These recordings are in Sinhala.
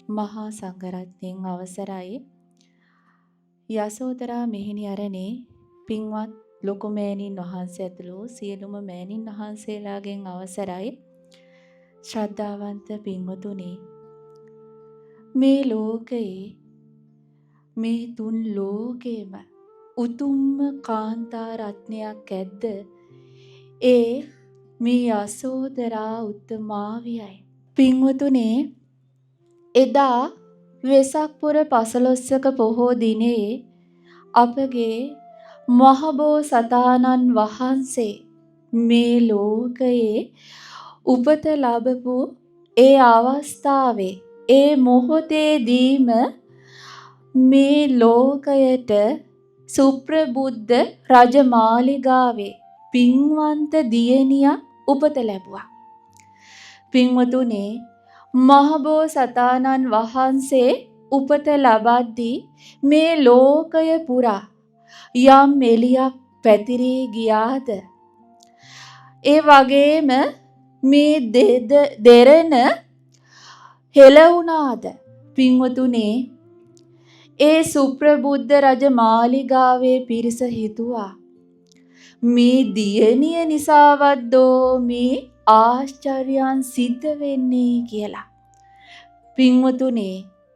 මහා සංඝරත්නයන් අවසරයි. යසෝදරා මෙහෙණියරණේ පින්වත් ලොකු මෑණින් වහන්සේ ඇතුළු සියලුම මෑණින් වහන්සේලාගෙන් අවසරයි. ශ්‍රද්ධාවන්ත පින්වතුනි, මේ ලෝකයේ මේ තුන් ලෝකේම උතුම්ම කාන්තා රත්නයක් ඇද්ද? ඒ මේ යසෝදරා උත්තමාවියයි. පින්වතුනි, එදා වෙසක් පුර 15ක පොහෝ දිනේ අපගේ මහබෝසතාණන් වහන්සේ මේ ලෝකයේ උපත ලැබපු ඒ අවස්ථාවේ ඒ මොහොතේදීම මේ ලෝකයට සුප්‍රබුද්ධ රජමාලිගාවේ පින්වන්ත දියණියක් උපත ලැබුවා. පින්වතුනි, මහබෝසතාණන් වහන්සේ උපත ලබද්දී මේ ලෝකය පුරා යම් එළියක් පැතිරී ගියාද, ඒ වගේම මේ දෙරණ හෙළවුණාද? පින්වතුනි, ඒ සුප්‍රබුද්ධ රජ මාලිගාවේ පිරිස හිතුවා මේ දියණිය නිසාවත්දෝ මේ ආශ්චර්යයන් සිද්ධ වෙන්නේ කියලා. පින්වතුනි,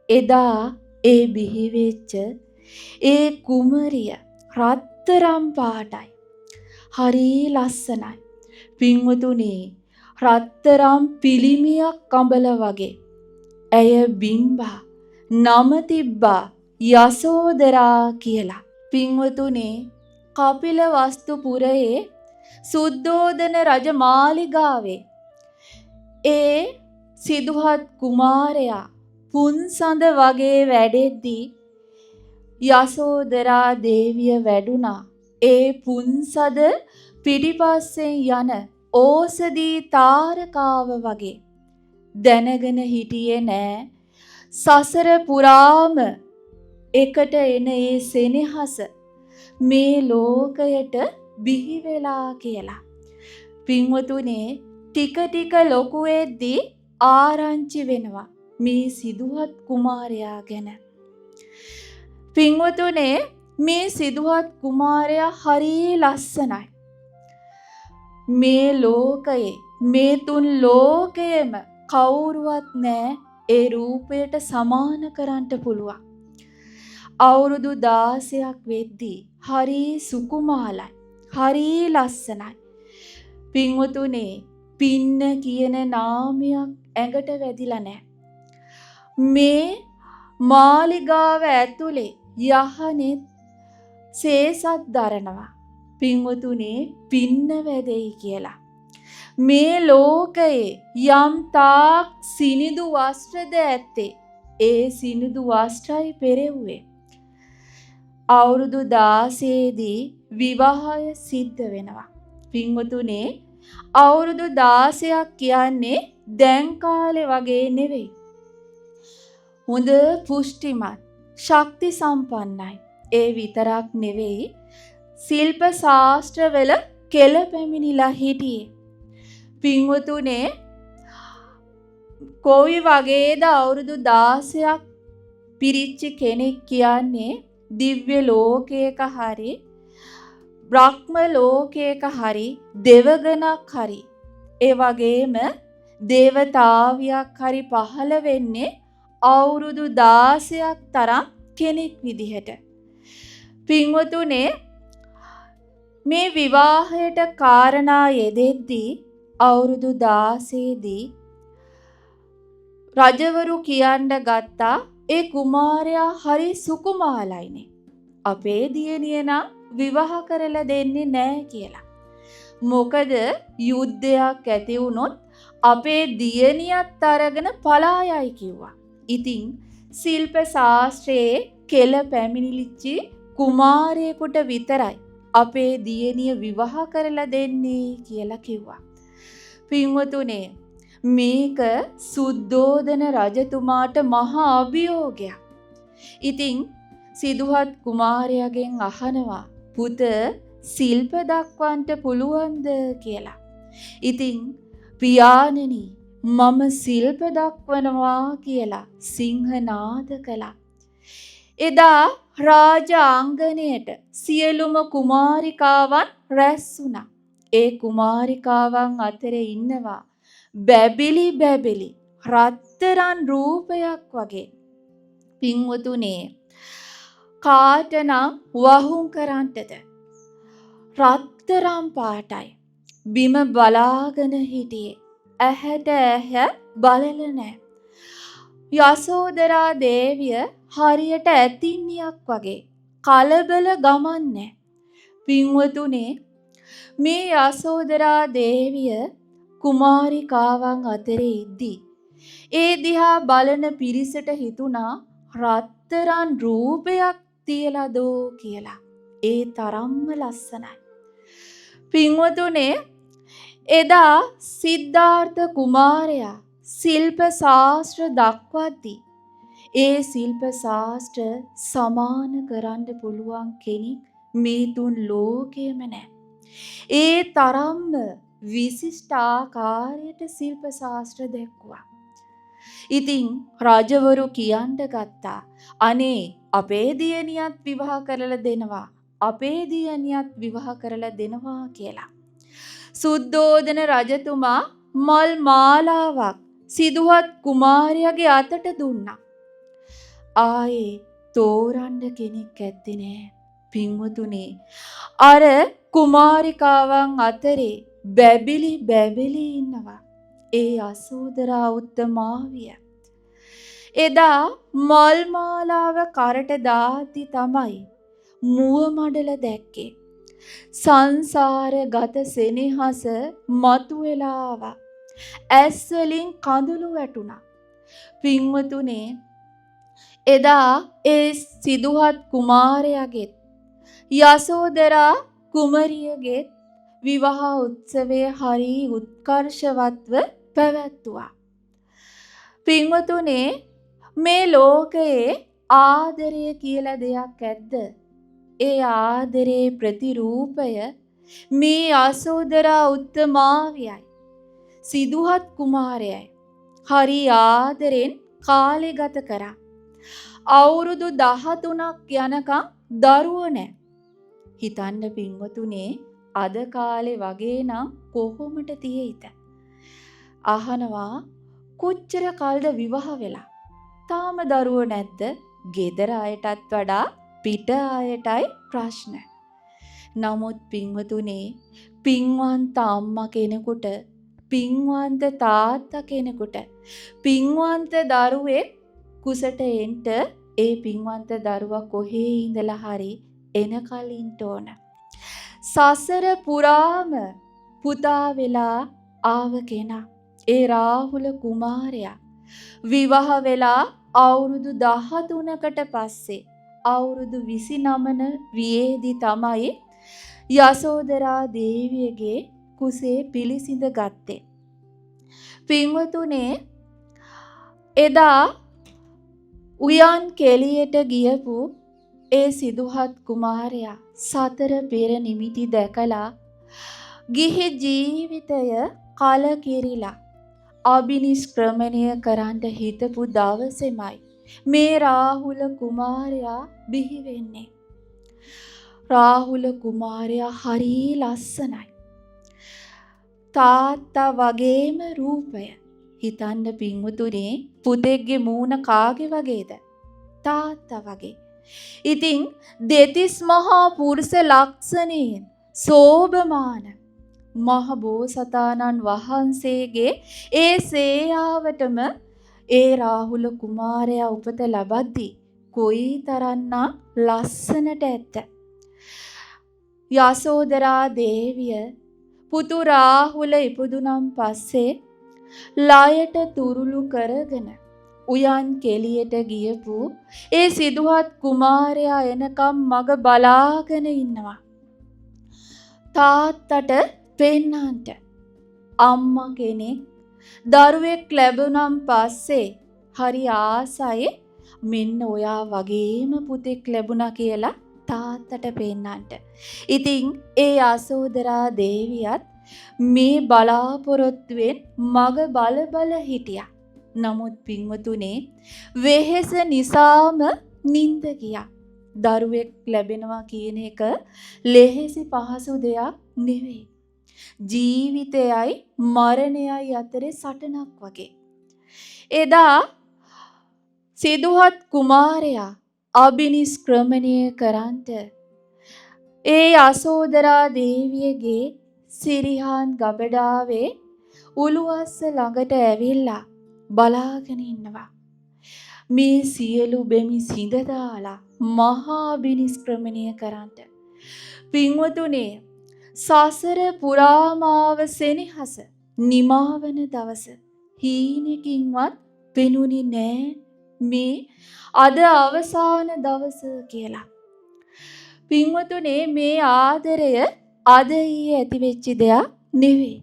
එදා ඒ බිහි වෙච්ච ඒ කුමරිය රත්තරම් පාටයි. හරි ලස්සනයි. පින්වතුනි, රත්තරම් පිළිමියක් කඹල වගේ. ඇය බිම්බා නම තිබ්බා යසෝදරා කියලා. පින්වතුනි, කපිලවස්තුපුරයේ සුද්ධෝදන රජ මාලිගාවේ ඒ සිදුහත් කුමාරයා පුන්සඳ වගේ වැඩෙද්දී යසෝදරා දේවිය වැඩුණා. ඒ පුන්සඳ පිටිපස්සෙන් යන ඕසදී තාරකාව වගේ. දැනගෙන හිටියේ නෑ සසර පුරාම එකට එන ඒ සෙනෙහස මේ ලෝකයට බිහි වෙලා කියලා. පින්වතුනි, ටික ටික ලොකු වෙද්දී ආරංචි වෙනවා මේ සිදුහත් කුමාරයා ගැන. පින්වතුනි, මේ සිදුහත් කුමාරයා හරි ලස්සනයි. මේ ලෝකයේ මේ තුන් ලෝකයේම කවුරුවත් නෑ ඒ රූපයට සමාන කරන්න පුළුවන්. අවුරුදු 16ක් වෙද්දී හරි සුකුමාලයි, හරි ලස්සනයි. පින්වතුනි, පින්න කියන නාමයක් ඇඟට වැදිලා නැහැ. මේ මාලිගාව ඇතුලේ යහනෙත් සේසත් දරනවා. පින්වතුනි, පින්න වැදෙයි කියලා. මේ ලෝකයේ යම් තාක් සිනිඳු වස්ත්‍රද ඇත්තේ ඒ සිනිඳු වස්ත්‍රයි පෙරෙව්වේ. අවුරුදු 16 දී විවාහය සිද්ධ වෙනවා. පින්වතුනි, අවුරුදු 16ක් කියන්නේ දැන් කාලේ වගේ නෙවෙයි. හොඳ පුෂ්ටිමත්, ශක්ති සම්පන්නයි. ඒ විතරක් නෙවෙයි, ශිල්ප ශාස්ත්‍රවල කෙල පැමිණිලා හිටියේ. පින්වතුනි, කොයි වගේද අවුරුදු 16ක් පිරිච්ච කෙනෙක් කියන්නේ දිව්‍ය ලෝකයක හරි බ්‍රහ්ම ලෝකයක හරි දෙවගණක් හරි ඒ වගේම දේවතාවියක් හරි පහළ වෙන්නේ අවුරුදු 16ක් තරම් කෙනෙක් විදිහට. පින්වතුනි, මේ විවාහයට කාරණා යෙදෙද්දී අවුරුදු 16 දී රජවරු කියන්න ගත්තා ඒ කුමාරයා හරි සුකුමාලයිනේ. අපේ දියණිය නම් විවාහ කරලා දෙන්නේ නැහැ කියලා. මොකද යුද්ධයක් ඇති වුණොත් අපේ දියණියත් අරගෙන පලා යයි කිව්වා. ඉතින් ශිල්ප ශාස්ත්‍රයේ කෙල පැමිණිලිච්ච කුමාරයෙකුට විතරයි අපේ දියණිය විවාහ කරලා දෙන්නේ කියලා කිව්වා. පින්වතුනි, මේක සුද්ධෝදන රජතුමාට මහා අභියෝගයක්. ඉතින් සිදුහත් කුමාරයාගෙන් අහනවා, පුත ශිල්ප දක්වන්න පුළුවන්ද කියලා. ඉතින් පියාණෙනි, මම ශිල්ප දක්වනවා කියලා සිංහනාද කළා. එදා රාජාංගණයට සියලුම කුමාරිකාවන් රැස් වුණා. ඒ කුමාරිකාවන් අතරේ ඉන්නවා බැබිලි බැබිලි රත්තරන් රූපයක් වගේ. පින්වතුනේ කාටනම් වහුම් කරන්නටද? රත්තරන් පාටයි. බිම බලාගෙන හිටියේ. ඇහැට ඇහැ බලල නෑ. යසෝදරා දේවිය හරියට ඇතින්නියක් වගේ කලබල ගමන් නෑ. පින්වතුනේ මේ යසෝදරා දේවිය කුමාරිකාවන් අතරේ ඉද්දී ඒ දිහා බලන පිරිසට හිතුණා රත්තරන් රූපයක් තියලාදෝ කියලා. ඒ තරම්ම ලස්සනයි. පින්වතුනේ එදා සිද්ධාර්ථ කුමාරයා ශිල්ප ශාස්ත්‍ර දක්වද්දී ඒ ශිල්ප ශාස්ත්‍ර සමාන කරන්න පුළුවන් කෙනෙක් මේ තුන් ලෝකෙම නැහැ. ඒ තරම්ම විශිෂ්ට ආකාරයට ශිල්ප ශාස්ත්‍ර දැක්වුවා. ඉතින් රජවරු කියන්න ගත්තා අනේ අපේ දියණියත් විවාහ කරලා දෙනවා. අපේ දියණියත් විවාහ කරලා දෙනවා කියලා. සුද්ධෝදන රජතුමා මල් මාලාවක් සිදුහත් කුමාරයාගේ අතට දුන්නා. ආයේ තෝරන්න කෙනෙක් ඇත්තේ නෑ. පින්වතුනේ අර කුමාරිකාවන් අතරේ බැබිලි බැබිලි ඉන්නවා. ඒ යසෝදරා උත්තමාවිය. එදා මල් මාලාව කරට දාති තමයි මුව මඩල දැක්කේ. සංසාර ගත සෙනෙහස මතුවෙලා ආවා. ඇස් වලින් කඳුළු වැටුණා. පින්වතුනේ එදා ඒ සිදුහත් කුමාරයාගෙත් යසෝදරා කුමරියගෙත් විවාහ උත්සවය හරි උත්කර්ෂවත්ව පැවැත්තුවා. පින්වතුනේ මේ ලෝකයේ ආදරය කියලා දෙයක් ඇද්ද? ඒ ආදරේ ප්‍රතිරූපය මේ යසෝදරා උත්තමාවියයි. සිදුහත් කුමාරයයි. හරි ආදරෙන් කාලය ගත කරා. අවුරුදු 13ක් යනකම් දරුවෝ නැහැ. හිතන්න පින්වතුනේ අද කාලේ වගේ නම් කොහොමද තියෙයිද? අහනවා කොච්චර කල්ද විවාහ වෙලා? තාම දරුවෝ නැද්ද? ගෙදර අයටත් වඩා පිට අයටයි ප්‍රශ්න. නමුත් පින්වතුනේ පින්වන්ත අම්මා කෙනෙකුට පින්වන්ත තාත්තා කෙනෙකුට පින්වන්ත දරුවෙක් කුසට එන්න ඒ පින්වන්ත දරුවා කොහේ ඉඳලා හරි එනකල් ඉන්න ඕන. සසර පුරාම පුතා වෙලා ආව කෙනා ඒ රාහුල කුමාරයා විවාහ වෙලා අවුරුදු 13කට පස්සේ අවුරුදු 29 වියේදී තමයි යසෝදරා දේවියගේ කුසේ පිළිසිඳ ගත්තේ. පින්වතුනේ එදා උයන් කෙලියට ගියපු ඒ සිදුහත් කුමාරයා සතර පෙර නිමිති දැකලා ගිහි ජීවිතය කලකිරිලා අබිනිෂ්ක්‍රමණය කරන්න හිතපු දවසේමයි මේ රාහුල කුමාරයා බිහි වෙන්නේ. රාහුල කුමාරයා හරි ලස්සනයි. තාත්තා වගේම රූපය. හිතන්න පින්වතුනේ පුතෙක්ගේ මූණ කාගේ වගේද? තාත්තා වගේ. ඉතින් දෙතිස් මහා පුරුෂ ලක්ෂණයෙන් සෝභමාන මහ බෝසතාණන් වහන්සේගේ ඒ සේයාවටම ඒ රාහුල කුමාරයා උපත ලබද්දී කොයිතරම්නම් ලස්සනට ඇත්ත. යසෝදරා දේවිය පුතු රාහුල ඉපදුනම් පස්සේ ලයට තුරුළු කරගෙන උයන් කෙලියට ගියපු ඒ සිදුහත් කුමාරයා එනකම් මග බලාගෙන ඉන්නවා. තාත්තට පෙන්නන්ට අම්මා කෙනෙක් දරුවෙක් ලැබුණම් පස්සේ හරි ආසයි මෙන්න ඔයා වගේම පුතෙක් ලැබුණා කියලා තාත්තට පෙන්නන්ට. ඉතින් ඒ යසෝදරා දේවියත් මේ බලාපොරොත්තුවෙන් මග බල බල හිටියා. නමුත් පින්වතුනේ වෙහෙස නිසාම නිින්ද ගියා. දරුවෙක් ලැබෙනවා කියන එක ලෙහෙසි පහසු දෙයක් නෙවෙයි. ජීවිතයයි මරණයයි අතරේ සටනක් වගේ. එදා සිදුහත් කුමාරයා අභිනිෂ්ක්‍රමණය කරන්ට ඒ යසෝදරා දේවියගේ සිරිහාන් ගබඩාවේ උළුවස්ස ළඟට ඇවිල්ලා බලාගෙන ඉන්නවා. මේ සියලු බෙමි සිඳ දාලා මහා අභිනිෂ්ක්‍රමණය කරන්ට. පින්වතුනේ සසර පුරාමාව සෙනෙහස නිමාවන දවස හීනකින්වත් පෙනුනේ නෑ මේ අද අවසාන දවස කියලා. පින්වතුනේ මේ ආදරය අද ඊයේ ඇතිවෙච්ච දෙයක් නෙවෙයි.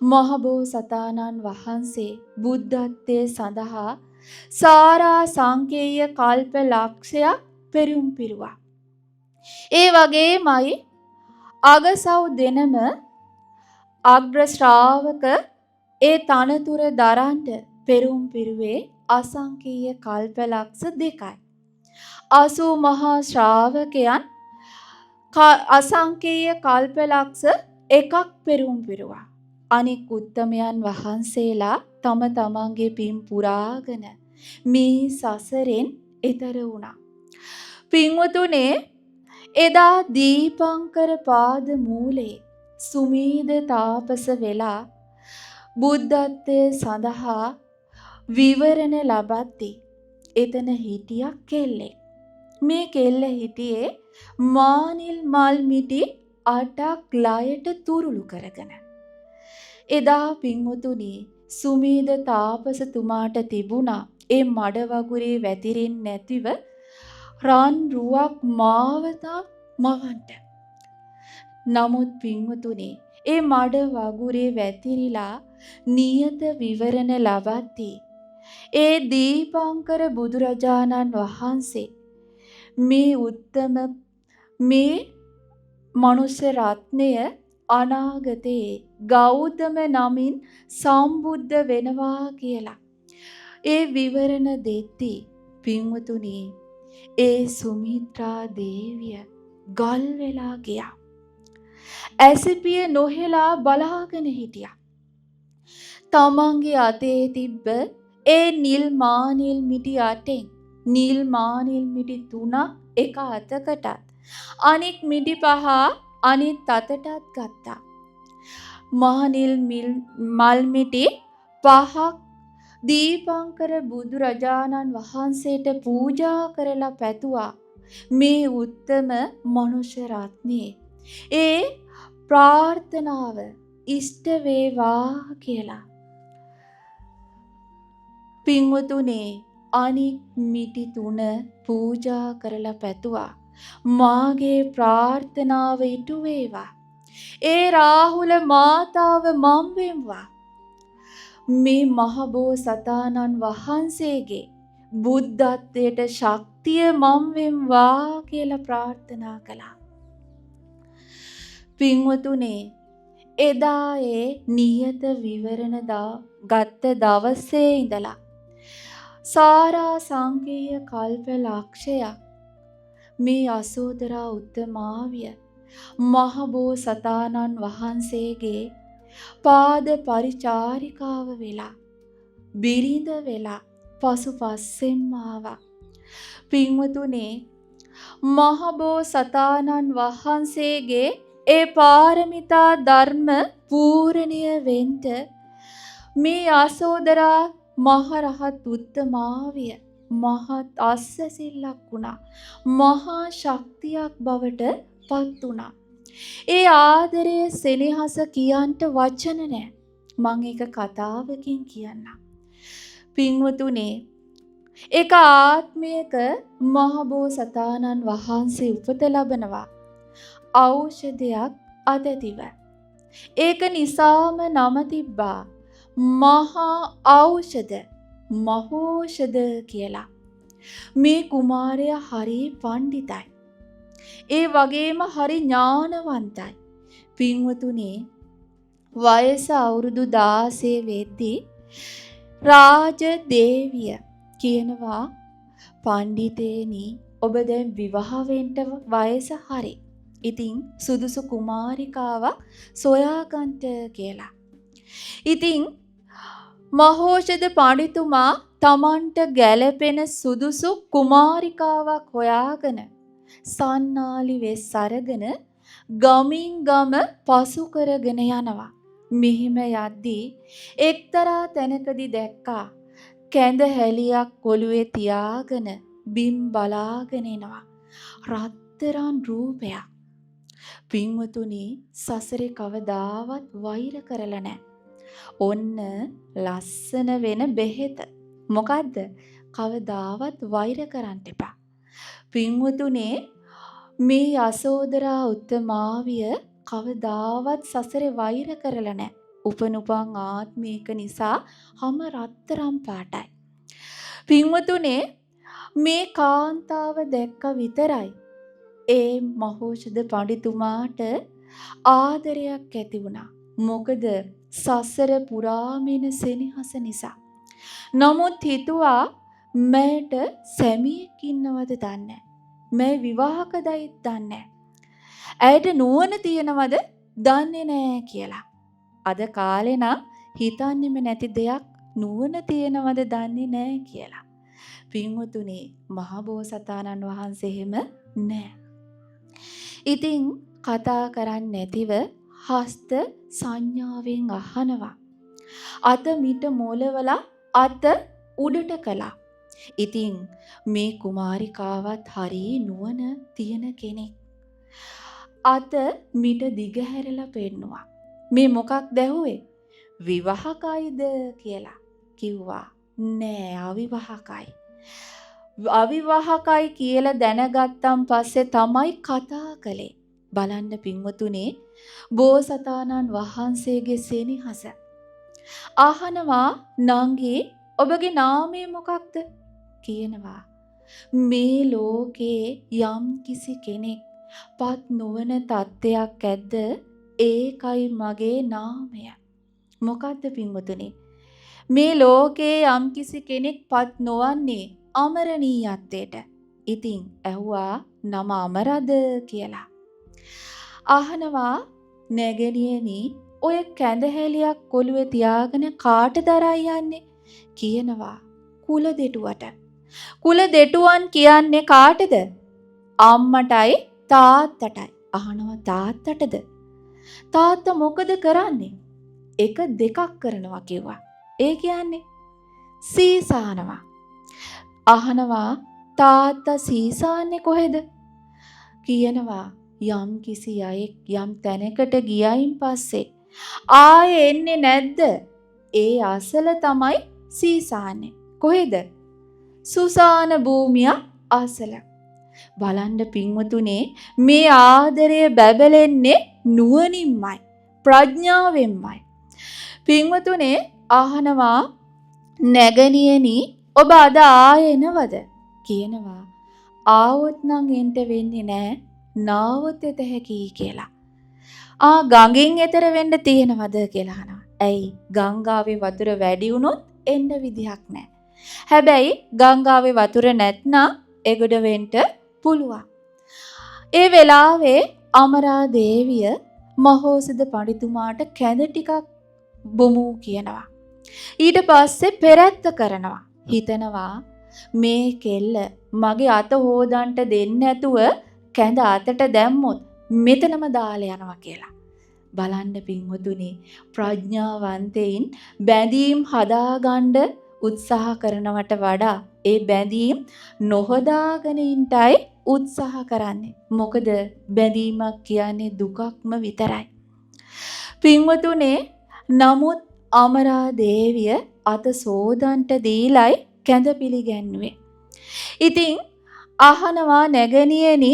මහබෝසතාණන් වහන්සේ බුද්ධත්වයේ සඳහා සාරා සංකේය කල්ප ලක්ෂයක් පෙරම් පිරුවා. ඒ වගේමයි අගසව් දෙනම අග්‍ර ශ්‍රාවක ඒ තනතුර දරන්ට පෙරම් පිරුවේ අසංකේය කල්ප ලක්ෂ 2යි. 80 මහා ශ්‍රාවකයන් අසංකේය කල්පලක්ෂ 1ක් පෙරම් පිරුවා. අනෙක් උත්තමයන් වහන්සේලා තම තමන්ගේ පින් පුරාගෙන මේ සසරෙන් එතර වුණා. පින්වතුනේ එදා දීපංකර පාද මූලේ සුමේද තාපස වෙලා බුද්ධත්වයේ සඳහා විවරණ ලබද්දී එතන හිටියා කෙල්ලෙක්. මේ කෙල්ල හිටියේ මානිල් මල් මිටි 8ක් ලයට තුරුළු කරගෙන. එදා පින්වතුනි සුමේද තාපසතුමාට තිබුණා ඒ මඩ වගුරේ වැතිරෙන්නේ නැතිව රන් රුවක් මාවතක් මවන්ට. නමුත් පින්වතුනි ඒ මඩ වගුරේ වැතිරිලා නියත විවරණ ලබද්දී ඒ දීපංකර බුදුරජාණන් වහන්සේ මේ උත්තම මේ මනුෂ්‍ය රත්නය අනාගතයේ ගෞතම නමින් සම්බුද්ධ වෙනවා කියලා ඒ විවරණ දෙද්දී පින්වතුනි ඒ සුමිත්‍රා දේවිය ගල් වෙලා ගියා. ඇසිපිය නොහෙලා බලාගෙන හිටියා. තමන්ගේ අතේ තිබ්බ ඒ නිල් මානිල් මිටි 8න් නිල් මානිල් මිටි 3ක් එක අතකටත් අනික් මිටි 5 අනිත් අතටත් ගත්තා. මානිල් මල් මිටි 5ක් දීපංකර බුදුරජාණන් වහන්සේට පූජා කරලා පැතුවා මේ උත්තම මනුෂ්‍ය රත්නේ. ඒ ප්‍රාර්ථනාව ඉෂ්ට වේවා කියලා. පින්වතුනේ අනික් මිටි 3 පූජා කරලා පැතුවා මාගේ ප්‍රාර්ථනාව ඉටු වේවා. ඒ රාහුල මාතාව මම් වෙම්වා. මේ මහබෝසතාණන් වහන්සේගේ බුද්ධත්වයට ශක්තිය මම් වෙම්වා කියලා ප්‍රාර්ථනා කළා. පින්වතුනේ එදා ඒ නියත විවරණ ගත්ත දවසේ ඉඳලා සාරා සංකේය කල්ප ලක්ෂයක් මේ යසෝදරා උත්තමාවිය මහබෝසතාණන් වහන්සේගේ පාද පරිචාරිකාව වෙලා බිරිඳ වෙලා පසුපස්සෙන් ආවා. පින්වතුනේ මහබෝසතාණන් වහන්සේගේ ඒ පාරමිතා ධර්ම පූර්ණය වෙන්න මේ යසෝදරා මහරහත් උත්තමාවිය මහත් අස්සසිල්ලක් වුණා. මහා ශක්තියක් බවට පත් වුණා. ඒ ආදරය සෙනෙහස කියන්ට වචන නැහැ. මම ඒක කතාවකින් කියන්නම්. පින්වතුනේ එක ආත්මයක මහබෝසතාණන් වහන්සේ උපත ලබනවා. ඖෂධයක් අදදිව. ඒක නිසාම නම තිබ්බා මහා ඖෂධ මහෝෂධ කියලා. මේ කුමාරයා හරි පණ්ඩිතයි. ඒ වගේම හරි ඥානවන්තයි. පින්වතුනේ වයස අවුරුදු 16 වෙද්දී රාජදේවිය කියනවා පණ්ඩිතේනි ඔබ දැන් විවාහ වෙන්න වයස හරි. ඉතින් සුදුසු කුමාරිකාවක් සොයාගන්න කියලා. ඉතින් මහෝෂධ පඬිතුමා තමන්ට ගැළපෙන සුදුසු කුමාරිකාවක් හොයාගෙන සන්නාලි වෙස් අරගෙන ගමින් ගම පසු කරගෙන යනවා. මෙහිම යද්දී එක්තරා තැනකදී දැක්කා කැඳ හැලියක් ඔළුවේ තියාගෙන බිම් බලාගෙන එනවා. රත්තරන් රූපයක්. පින්වතුනි සසරේ කවදාවත් වෛර කරලා නැහැ. ඔන්න ලස්සන වෙන බෙහෙත. මොකද්ද? කවදාවත් වෛර කරන්න එපා. පින්වතුනේ මේ යසෝදරා උත්තමාවිය කවදාවත් සසරේ වෛර කරලා නැහැ. උපනුපන් ආත්මයක නිසා හැම රත්තරන් පාටයි. පින්වතුනේ මේ කාන්තාව දැක්ක විතරයි ඒ මහෝෂධ පඬිතුමාට ආදරයක් ඇති වුණා. මොකද සසර පුරාමින සෙනෙහස නිසා. නමුත් හිතුවා මට සැමියෙක් ඉන්නවද දන්නේ නැහැ. විවාහකදයිත් දන්නේ නැහැ. ඇයට නුවණ තියනවද දන්නේ නැහැ කියලා. අද කාලේ නම් හිතන්නෙම නැති දෙයක් නුවණ තියනවද දන්නේ නැහැ කියලා. පින්වතුනි මහබෝසතාණන් වහන්සේ එහෙම නැහැ. ඉතින් කතා කරන්නේ නැතිව හස්ත සංඥාවෙන් අහනවා. අත මිට මොලවලා අත උඩට කළා. ඉතින් මේ කුමාරිකාවත් හරි නුවණ තියෙන කෙනෙක්. අත මිට දිගහැරලා පෙන්නවා. මේ මොකක්ද ඇහුවේ? විවාහකයිද කියලා කිව්වා. නෑ අවිවාහකයි. අවිවාහකයි කියලා දැනගත්තන් පස්සේ තමයි කතා කළේ. බලන්න පින්වතුනේ බෝසතාණන් වහන්සේගේ සෙනෙහස. අහනවා නංගී ඔබගේ නාමය මොකක්ද? කියනවා මේ ලෝකේ යම් කිසි කෙනෙක් පත් නොවන තත්ත්වයක් ඇද්ද ඒකයි මගේ නාමය. මොකද්ද පින්වතුනි? මේ ලෝකේ යම් කිසි කෙනෙක් පත් නොවන්නේ අමරණීයත්වයට. ඉතින් ඇහුවා නම අමරද කියලා. අහනවා නැගණියනි ඔය කැඳහැලියක් කොළුවේ තියාගෙන කාටද අරන් යන්නේ? කියනවා කුල දෙටුවට. කුල දෙටුවන් කියන්නේ කාටද? අම්මටයි තාත්තටයි. අහනවා තාත්තටද? තාත්තා මොකද කරන්නේ? එක දෙකක් කරනවා කිව්වා. ඒ කියන්නේ සීසානවා. අහනවා තාත්තා සීසාන්නේ කොහෙද? කියනවා යම් කිසි අයෙක් යම් තැනකට ගියයින් පස්සේ ආයේ එන්නේ නැද්ද? ඒ අසල තමයි සීසාන්නේ. කොහෙද? සුසාන භූමිය අසල. බලන්න පින්වතුනේ මේ ආදරය බැබලෙන්නේ නුවණින්මයි ප්‍රඥාවෙන්මයි. පින්වතුනේ අහනවා නැගණියනි ඔබ අද ආයෙනවද? කියනවා ආවොත් නම් එන්න වෙන්නේ නැහැ නාවොත් එත හැකි කියලා. ගඟෙන් එතර වෙන්න තියෙනවද කියලා අහනවා. ඇයි ගංගාවේ වතුර වැඩි වුණොත් එන්න විදිහක් නැහැ. හැබැයි ගංගාවේ වතුර නැත්නම් එගොඩ වෙන්න පුළුවන්. ඒ වෙලාවේ අමරා දේවිය මහෝසධ පඬිතුමාට කැඳ ටිකක් බොමු කියනවා. ඊට පස්සේ පෙරැත්ත කරනවා. හිතනවා මේ කෙල්ල මගේ අත හොදන්න දෙන්නේ නැතුව කැඳ අතට දැම්මොත් මෙතනම දාලා යනවා කියලා. බලන්න පින්වතුනි ප්‍රඥාවන්තයින් බැඳීම් හදාගන්න උත්සාහ කරනවට වඩා ඒ බැඳීම් නොහදාගෙන ඉන්නයි උත්සාහ කරන්නේ. මොකද බැඳීමක් කියන්නේ දුකක්ම විතරයි. පින්වතුනේ නමුත් අමරා දේවිය අත සෝදන්ට දීලයි කැඳ පිළිගැන්නුවේ. ඉතින් අහනවා නැගණියනි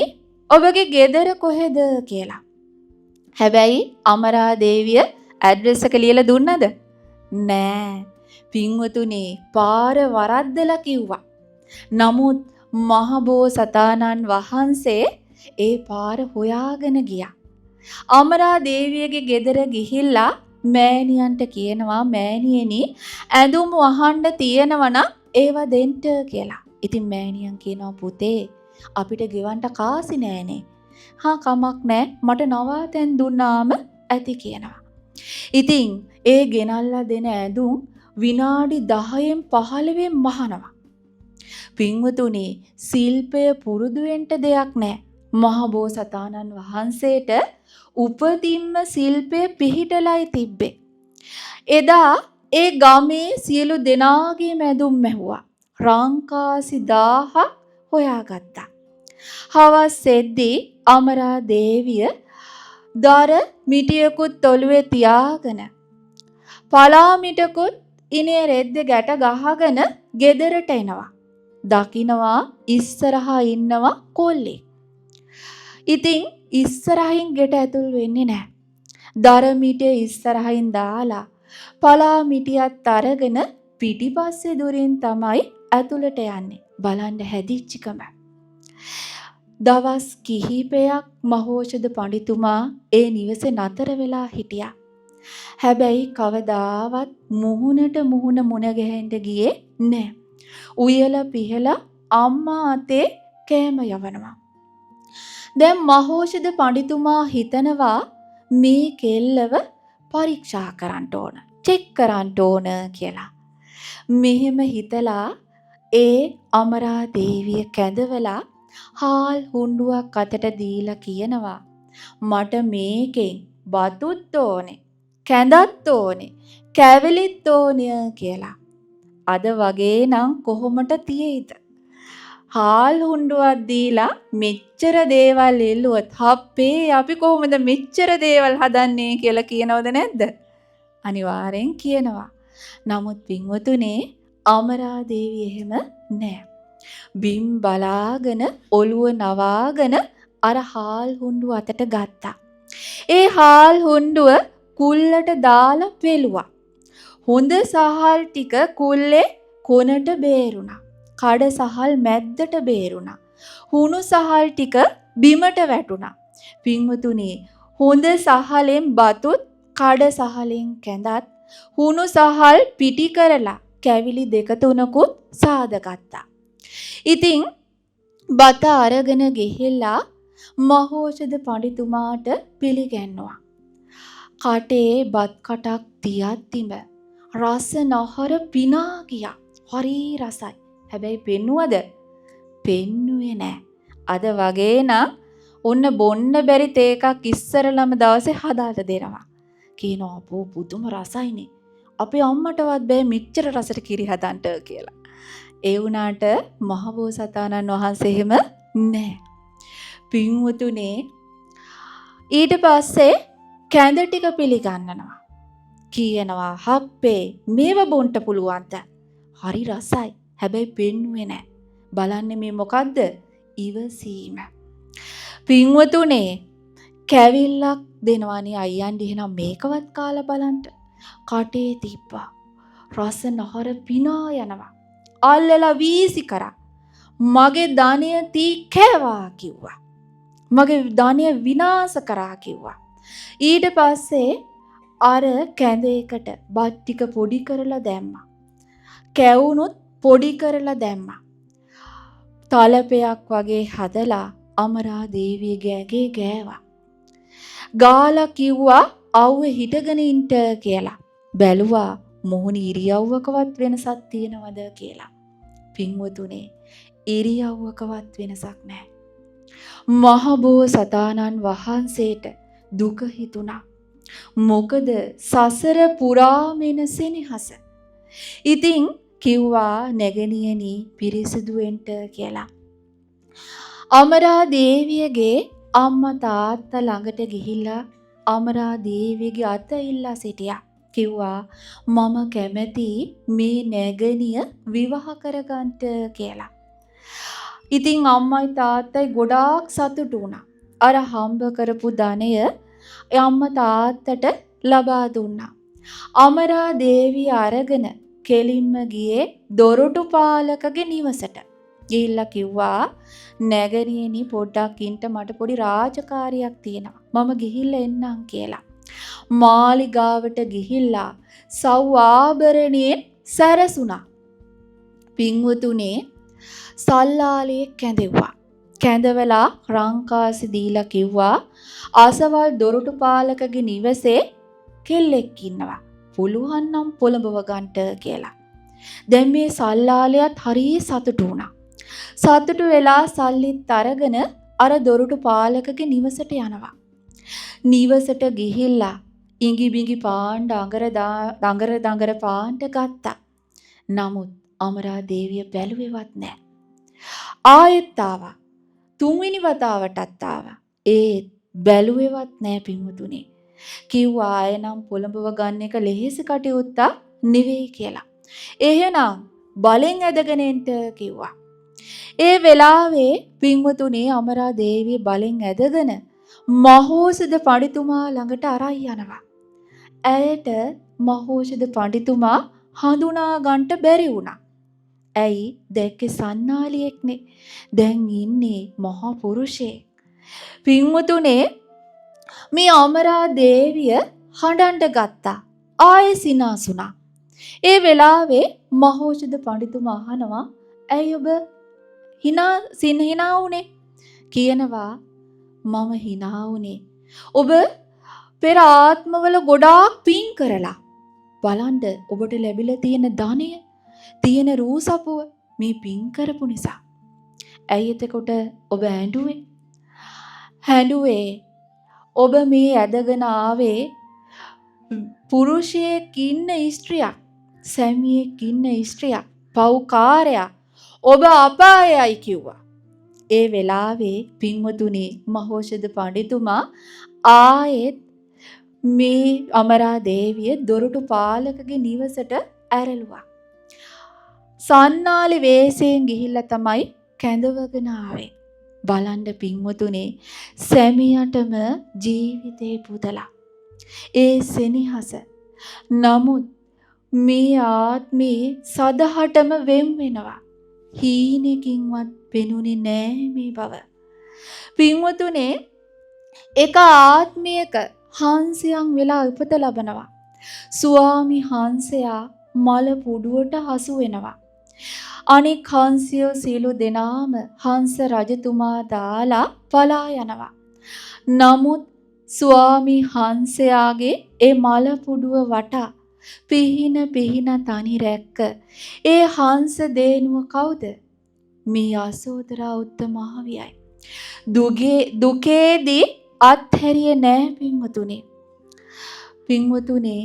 ඔබගේ ගෙදර කොහෙද කියලා. හැබැයි අමරා දේවිය ඇඩ්‍රස් එක ලියලා දුන්නද? නෑ. පින්වතුනේ පාර වරද්දලා කිව්වා. නමුත් මහබෝසතාණන් වහන්සේ ඒ පාර හොයාගෙන ගියා. අමරා දේවියගේ ගෙදර ගිහිල්ලා මෑණියන්ට කියනවා මෑණියනි ඇඳුම් වහන්න තියෙනවා නම් ඒව දෙන්න කියලා. ඉතින් මෑණියන් කියනවා පුතේ අපිට ගෙවන්න කාසි නෑනේ. හා කමක් නෑ මට නවාතැන් දුන්නාම ඇති කියනවා. ඉතින් ඒ ගෙනල්ලා දෙන ඇඳුම් විනාඩි 10න් 15න් මහනවා. පින්වතුනි ශිල්පය පුරුදු වෙන්න දෙයක් නෑ. මහබෝසතාණන් වහන්සේට උපතින්ම ශිල්පය පිහිටලයි තිබ්බේ. එදා ඒ ගමේ සියලු දෙනාගේ ඇඳුම් මැහුවා. රංකාසි 1000ක් හොයාගත්තා. හවස් එද්දී අමරා දේවිය දර මිටියකුත් ඔළුවේ තියාගෙන පලා මිටකුත් ඉනේ රෙද්ද ගැට ගහගෙන ගෙදරට එනවා. දකින්නවා ඉස්සරහා ඉන්නවා කොල්ලේ. ඉතින් ඉස්සරහින් ගෙට ඇතුල් වෙන්නේ නැහැ. දර මිටිය ඉස්සරහින් දාලා පලා මිටියත් අරගෙන පිටිපස්සේ දුරින් තමයි ඇතුළට යන්නේ. බලන්න හැදිච්චකම. දවස් කිහිපයක් මහෝෂධ පඬිතුමා ඒ නිවසේ නතර වෙලා හිටියා. හැබැයි කවදාවත් මුහුණට මුහුණ මුණ ගැහෙන්න ගියේ නැහැ. උයලා පිහලා අම්මා අතේ කෑම යවනවා. දැන් මහෝෂධ පඬිතුමා හිතනවා මේ කෙල්ලව පරීක්ෂා කරන්න ඕන, චෙක් කරන්න ඕන කියලා. මෙහෙම හිතලා ඒ අමරා දේවිය කැඳවලා හාල් හුණ්ඩුවක් අතට දීලා කියනවා මට මේකෙන් බතුත් ඕනේ, කැඳත් ඕනේ, කැවිලිත් ඕනේ කියලා. අද වගේ නම් කොහොමද තියෙයිද? හාල් හුණ්ඩුවක් දීලා මෙච්චර දේවල් එල්ලුවොත් හප්පේ අපි කොහොමද මෙච්චර දේවල් හදන්නේ කියලා කියනවද නැද්ද? අනිවාර්යෙන් කියනවා. නමුත් පින්වතුනේ අමරා දේවිය එහෙම නෑ. බිම් බලාගෙන ඔළුව නවාගෙන අර හාල් හුණ්ඩුව අතට ගත්තා. ඒ හාල් හුණ්ඩුව කුල්ලට දාලා පෙළුවා. හොඳ සහල් ටික කුල්ලේ කොනට බේරුණා. කඩ සහල් මැද්දට බේරුණා. හුණු සහල් ටික බිමට වැටුණා. පින්වතුනි හොඳ සහලෙන් බතුත් කඩ සහලෙන් කැඳත් හුණු සහල් පිටි කරලා කැවිලි දෙක තුනකුත් සාදගත්තා. ඉතින් බත අරගෙන ගිහිල්ලා මහෝෂධ පඬිතුමාට පිළිගැන්නුවා. කටේ බත් කටක් තියද්දිම රස නහර පිනා ගියා. හරි රසයි. හැබැයි පෙන්නුවද? පෙන්නුවේ නෑ. අද වගේ නම් ඔන්න බොන්න බැරි තේ එකක් ඉස්සරලම දවසේ හදාලා දෙනවා. කියනවා අපෝ පුදුම රසයිනේ. අපේ අම්මටවත් බෑ මෙච්චර රසට කිරි හදන්න කියලා. ඒ වුණාට මහබෝසතාණන් වහන්සේ එහෙම නෑ. පින්වතුනේ ඊට පස්සේ කැඳ ටික පිළිගන්නනවා. කියනවා හප්පේ මේව බොන්න පුළුවන්ද? හරි රසයි. හැබැයි පෙන්නුවේ නෑ. බලන්නේ මේ මොකද්ද? ඉවසීම. පින්වතුනේ කැවිල්ලක් දෙනවානේ අයියන්ඩි එහෙනම් මේකවත් කාලා බලන්න. කටේ තිබ්බා. රස නහර පිනා යනවා. අල්ලලා වීසි කරා. මගේ ධනය තී කෑවා කිව්වා. මගේ ධනය විනාශ කරා කිව්වා. ඊට පස්සේ අර කැඳ එකට බත් ටික පොඩි කරලා දැම්මා. කැවුනුත් පොඩි කරලා දැම්මා. තලපයක් වගේ හදලා අමරා දේවියගේ ඇගේ ගෑවා. ගාලා කිව්වා අවුවේ හිටගෙන ඉන්න කියලා. බැලුවා මොහොන ඉරියව්වකවත් වෙනසක් තියෙනවද කියලා. පින්වතුනේ ඉරියව්වකවත් වෙනසක් නැහැ. මහබෝසතාණන් වහන්සේට දුක හිතුණා. මොකද සසර පුරාමෙන සෙනෙහස. ඉතින් කිව්වා නැගණියනි පිරිසිදු වෙන්න කියලා. අමරා දේවියගේ අම්මා තාත්තා ළඟට ගිහිල්ලා අමරා දේවියගේ අත ඉල්ලා සිටියා. කිව්වා මම කැමති මේ නැගණිය විවාහ කරගන්න කියලා. ඉතින් අම්මයි තාත්තයි ගොඩාක් සතුටු වුණා. අර හම්බ කරපු ධනය අම්මා තාත්තට ලබා දුන්නා. අමරා දේවිය අරගෙන කෙලින්ම ගියේ දොරටු පාලකගේ නිවසට. ගිහිල්ලා කිව්වා නැගණියනි පොඩ්ඩක් ඉන්න මට පොඩි රාජකාරියක් තියෙනවා. මම ගිහිල්ලා එන්නම් කියලා. මාලිගාවට ගිහිල්ලා සෞආභරණයෙන් සැරසුණා. පින්වතුනේ සල්ලාලේ කැඳෙව්වා. කැඳවලා රංකාසි දීලා කිව්වා අසවල් දොරටුපාලකගේ නිවසේ කෙල්ලෙක් ඉන්නවා. පුළුවන් නම් පොළඹව ගන්නට කියලා. දැන් මේ සල්ලාලයාත් හරිය සතුටු වුණා. සතුටු වෙලා සල්ලිත් අරගෙන අර දොරටුපාලකගේ නිවසට යනවා. නිවසට ගිහිල්ලා ඉඟි බිඟි පාණ්ඩ දඟර පාණ්ඩ ගත්තා. නමුත් අමරා දේවිය බැලුවේවත් නැහැ. ආයෙත් ආවා. තුන්වෙනි වතාවටත් ආවා. ඒත් බැලුවේවත් නැහැ පින්වතුනේ. කිව්වා ආයෙනම් පොළඹව ගන්න එක ලෙහෙසි කටයුත්තක් නෙවෙයි කියලා. එහෙනම් බලෙන් ඇදගෙන එන්න කිව්වා. ඒ වෙලාවේ පින්වතුනේ අමරා දේවිය බලෙන් ඇදගෙන මහෝසද පඬිතුමා ළඟට අරන් යනවා. ඇයට මහෝසද පඬිතුමා හඳුනා ගන්නට බැරි වුණා. ඇයි දැක්කේ සන්නාලියෙක්නේ. දැන් ඉන්නේ මහා පුරුෂයෙක්. පින්වතුනේ මේ අමරා දේවිය හඬන්න ගත්තා. ආයෙ සිනාසුණා. ඒ වෙලාවේ මහෝසද පඬිතුමා අහනවා ඇයි ඔබ හිනා වුනේ? කියනවා මම හිනා වුනේ ඔබ පෙර ආත්මවල ගොඩාක් පින් කරලා බලන්න ඔබට ලැබිලා තියෙන ධනය තියෙන රූසපුව මේ පින් කරපු නිසා. ඇයි එතකොට ඔබ හැඬුවේ ඔබ මේ ඇදගෙන ආවේ පුරුෂයෙක් ඉන්න ස්ත්‍රියක්, සැමියෙක් ඉන්න ස්ත්‍රියක්, පව්කාරයා, ඔබ අපායයි කිව්වා. ඒ වෙලාවේ පින්වතුනි මහෝෂධ පඬිතුමා ආයෙත් මේ අමරා දේවිය දොරටු පාලකගේ නිවසට ඇරළුවා. සන්නාලි වේසයෙන් ගිහිල්ලා තමයි කැඳවගෙන ආවේ. බලන්න පින්වතුනේ සැමියටම ජීවිතේ පුදලා. ඒ සෙනෙහස. නමුත් මේ ආත්මේ සදහටම වෙන් වෙනවා. හීනකින්වත් පෙනුනේ නෑ මේ බව. පින්වතුනේ එක ආත්මයක හංසයන් වෙලා උපත ලබනවා. ස්වාමි හංසයා මල පුඩුවට හසු වෙනවා. අනික් හංසයෝ සියලු දෙනාම හංස රජතුමා දාලා පලා යනවා. නමුත් ස්වාමි හංසයාගේ ඒ මල පුඩුව වටා පිහින තනි රැක්ක ඒ හංස දේනුව කවුද? මේ යසෝදරා උත්තමාවියයි. දුකේදී අත්හැරියේ නෑ පින්වතුනේ. පින්වතුනේ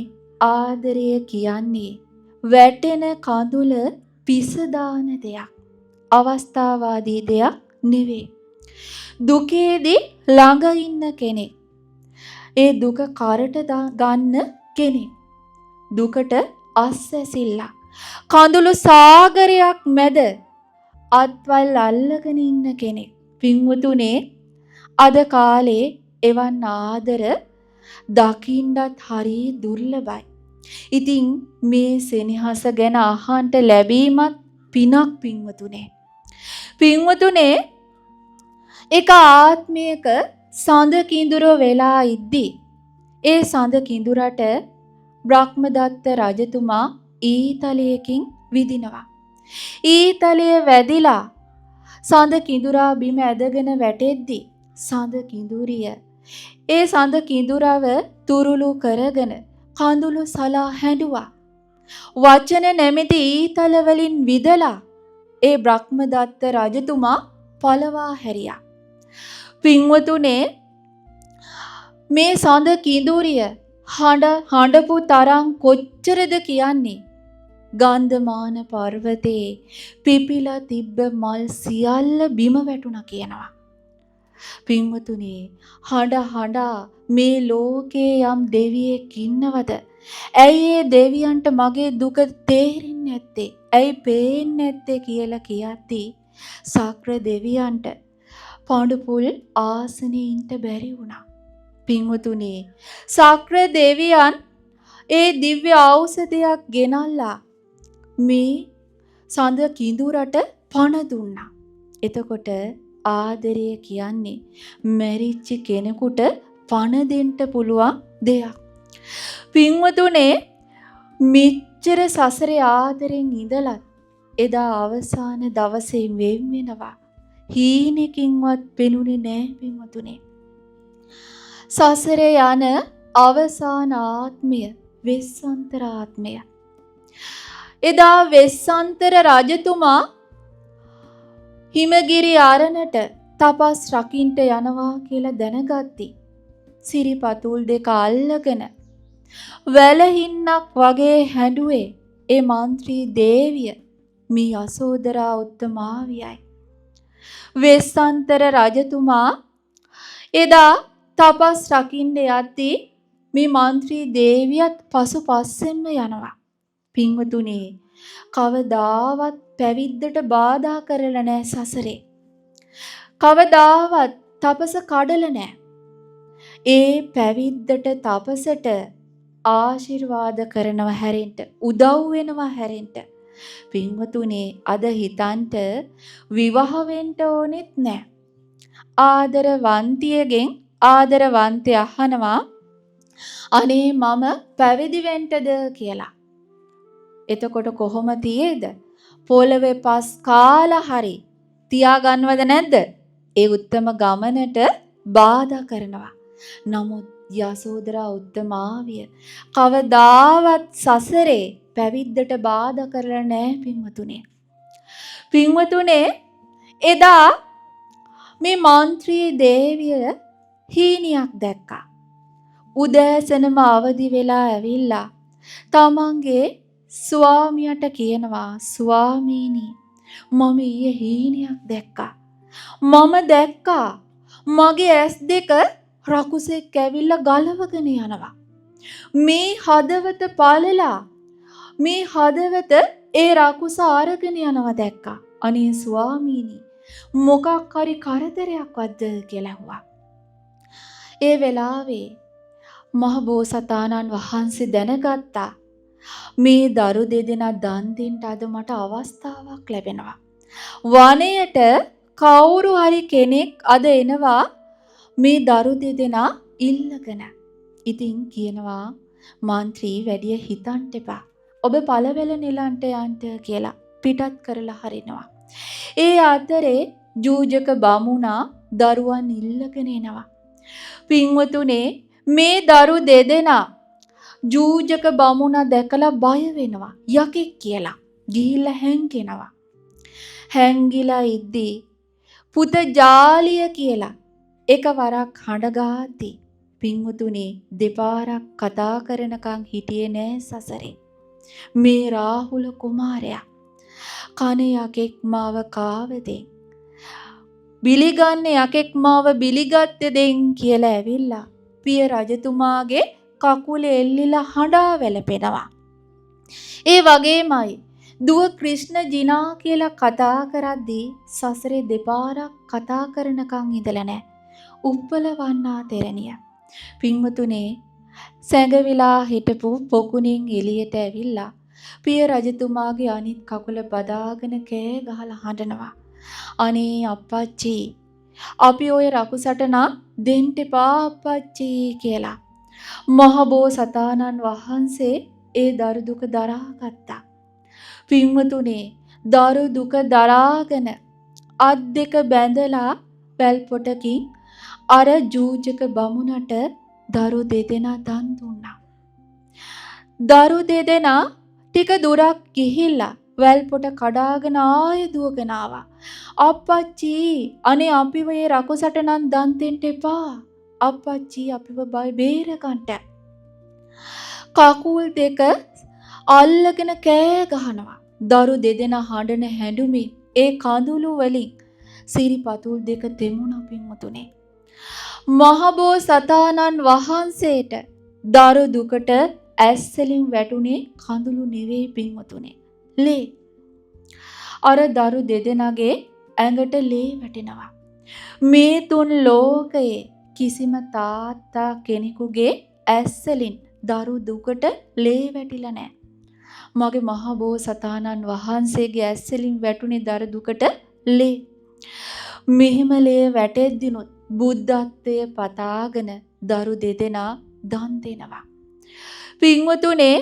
ආදරය කියන්නේ වැටෙන කඳුල පිස දාන දෙයක්. අවස්ථාවාදී දෙයක් නෙවෙයි. දුකේදී ළඟ ඉන්න කෙනෙක්. ඒ දුක කරට ගන්න කෙනෙක්. දුකට අස්වැසිල්ලා. කඳුළු සාගරයක් මැද අත්වල් අල්ලගෙන ඉන්න කෙනෙක්. පින්වතුනේ අද කාලේ එවන් ආදර දකින්නත් හරි දුර්ලභයි. ඉතින් මේ සෙනෙහස ගැන අහන්න ලැබීමත් පිනක් පින්වතුනේ. පින්වතුනේ එක ආත්මයක සඳ කිඳුර වෙලා ඉද්දී ඒ සඳ කිඳුරට බ්‍රහ්මදත්ත රජතුමා ඊතලයකින් විදිනවා. ඊතලය වැදිලා සඳ කිඳුරා බිම ඇදගෙන වැටෙද්දී සඳ කිඳුරිය ඒ සඳ කිඳුරව තුරුළු කරගෙන කඳුළු සලා හැඬුවා. වචන නැමැති ඊතල වලින් විදලා ඒ බ්‍රහ්මදත්ත රජතුමා පළවා හැරියා. පින්වතුනේ මේ සඳ කිඳුරිය හඬපු තරම් කොච්චරද කියන්නේ? ගන්ධමාන පර්වතයේ පිපිලා තිබ්බ මල් සියල්ල බිම වැටුණා කියනවා. පින්වතුනේ හඬ මේ ලෝකේ යම් දෙවියෙක් ඉන්නවද? ඇයි ඒ දෙවියන්ට මගේ දුක තේරෙන්නේ නැත්තේ? ඇයි පේන්නේ නැත්තේ කියලා කියද්දී සක්‍ර දෙවියන්ට පඬුපුල් ආසනේ ඉන්න බැරි වුණා. පින්වතුනේ සක්‍ර දෙවියන් ඒ දිව්‍ය ඖෂධයක් ගෙනල්ලා මේ සඳ කිඳුරට පණ දුන්නා. එතකොට ආදරය කියන්නේ මැරිච්ච කෙනෙකුට පණ දෙන්න පුළුවන් දෙයක්. පින්වතුනේ මෙච්චර සසරේ ආදරෙන් ඉඳලත් එදා අවසාන දවසේ වෙන් වෙනවා. හීනකින්වත් පෙනුනේ නෑ පින්වතුනේ. සසරේ යන අවසාන ආත්මය වෙස්සන්තර ආත්මය. එදා වෙස්සන්තර රජතුමා හිමගිරි අරණට තපස් රකින්ට යනවා කියලා දැනගත්ති. සිරිපතුල් දෙක අල්ලගෙන වැලහින්නක් වගේ හැඬුවේ ඒ මන්ත්‍රී දේවිය මේ යසෝදරා උත්තමාවියයි. වෙස්සන්තර රජතුමා එදා තපස් රකින්න යද්දී මේ මන්ත්‍රී දේවියත් පසුපස්සෙන්ම යනවා. පින්වතුනි කවදාවත් පැවිද්දට බාධා කරලා නැහැ සසරේ. කවදාවත් තපස කඩලා නැහැ. ඒ පැවිද්දට තපසට ආශිර්වාද කරනව හැරෙන්න උදව් වෙනවා හැරෙන්න. පින්වතුනි අද හිතන්ට විවාහ වෙන්න ඕනෙත් නැහැ. ආදරවන්තියගෙන් ආදරවන්තය අහනවා අනේ මම පැවිදි වෙන්නද කියලා. එතකොට කොහොම තියේද? පොළවේ පස් කාලා හරි තියාගන්නවද නැද්ද? ඒ උත්තම ගමනට බාධා කරනවා. නමුත් යසෝදරා උත්තමාවිය කවදාවත් සසරේ පැවිද්දට බාධා කරලා නැහැ පින්වතුනේ. පින්වතුනේ එදා මේ මන්ත්‍රී දේවිය හීනියක් දැක්කා. උදෑසනම අවදි වෙලා ඇවිල්ලා තමන්ගේ ස්වාමියාට කියනවා ස්වාමීනි මම ඊයේ හීනියක් දැක්කා. මම දැක්කා මගේ ඇස් දෙක රකුසෙක් ඇවිල්ලා ගලවගෙන යනවා. මේ හදවත පළලා මේ හදවත ඒ රකුස අරගෙන යනවා දැක්කා. අනේ ස්වාමීනි මොකක් හරි කරදරයක්වත්ද කියලා ඇහුවා. ඒ වෙලාවේ මහ බෝසතාණන් වහන්සේ දැනගත්තා මේ දරු දෙදෙනා දන් දෙන්න අද මට අවස්ථාවක් ලැබෙනවා. වනයේට කවුරු හරි කෙනෙක් අද එනවා මේ දරු දෙදෙනා ඉල්ලගෙන. ඉතින් කියනවා මන්ත්‍රී වැඩිය හිතන්න එපා. ඔබ පළවෙල නෙලන්ට යන්න කියලා පිටත් කරලා හරිනවා. ඒ අතරේ ජූජක බමුණා දරුවන් ඉල්ලගෙන එනවා. පින්වතුනේ මේ දරු දෙදෙනා ජූජක බමුණා දැකලා බය වෙනවා. යකෙක් කියලා ගිහිල්ලා හැංගෙනවා. හැංගිලා ඉද්දී පුත ජාලිය කියලා එකවරක් හඬගාති. පින්වතුනේ දෙපාරක් කතා කරනකම් හිටියේ නෑ සසරේ. මේ රාහුල කුමාරයා කන යකෙක් මාව කාවදෙන් බිලිගන්න යකෙක් මාව බිලිගත්ත දෙන් කියලා ඇවිල්ලා පිය රජතුමාගේ කකුලේ එල්ලිලා හඬා වැළපෙනවා. ඒ වගේමයි දුව ක්‍රිෂ්ණ ජිනා කියලා කතා කරද්දී සසරේ දෙපාරක් කතා කරනකම් ඉඳලා නැහැ. උප්පලවන්නා තෙරණිය. පින්වතුනේ සැඟවිලා හිටපු පොකුණෙන් එළියට ඇවිල්ලා පිය රජතුමාගේ අනිත් කකුල බදාගෙන කෑ ගහලා හඬනවා. අනේ අප්පච්චි අපි ඔය රකුසට නම් දෙන්න එපා අප්පච්චි කියලා. මහ බෝසතාණන් වහන්සේ ඒ දරු දුක දරාගත්තා. පින්වතුනේ දරු දුක දරාගෙන අත් දෙක බැඳලා වැල් පොටකින් අර ජූජක බමුණට දරු දෙදෙනා දන් දුන්නා. දරු දෙදෙනා ටික දුරක් ගිහිල්ලා වැල් පොට කඩාගෙන ආයෙ දුවගෙන ආවා. අප්පච්චි අනේ අපිව ඒ රකුසට නම් දන් දෙන්න එපා. අප්පච්චි අපිව බය බේරගන්න. කකුල් දෙක අල්ලගෙන කෑ ගහනවා. දරු දෙදෙනා හඬන හැඬුමින් ඒ කඳුළු වලින් සිරිපතුල් දෙක තෙමුණා පින්වතුනේ. මහබෝසතාණන් වහන්සේට දරු දුකට ඇස්සලින් වැටුනේ කඳුළු නෙවෙයි පින්වතුනේ. ලේ. අර දරු දෙදෙනාගේ ඇඟට ලේ වැටෙනවා. මේ තුන් ලෝකයේ කිසිම තාත්තා කෙනෙකුගේ ඇස්සලින් දරු දුකට ලේ වැටිලා නැහැ. මගේ මහබෝසතාණන් වහන්සේගේ ඇස්සලින් වැටුනේ දරු දුකට ලේ. මෙහෙම ලේ වැටෙද්දිනොත් බුද්ධත්වයේ පතාගෙන දරු දෙදෙනා දන් දෙනවා. පින්වතුනේ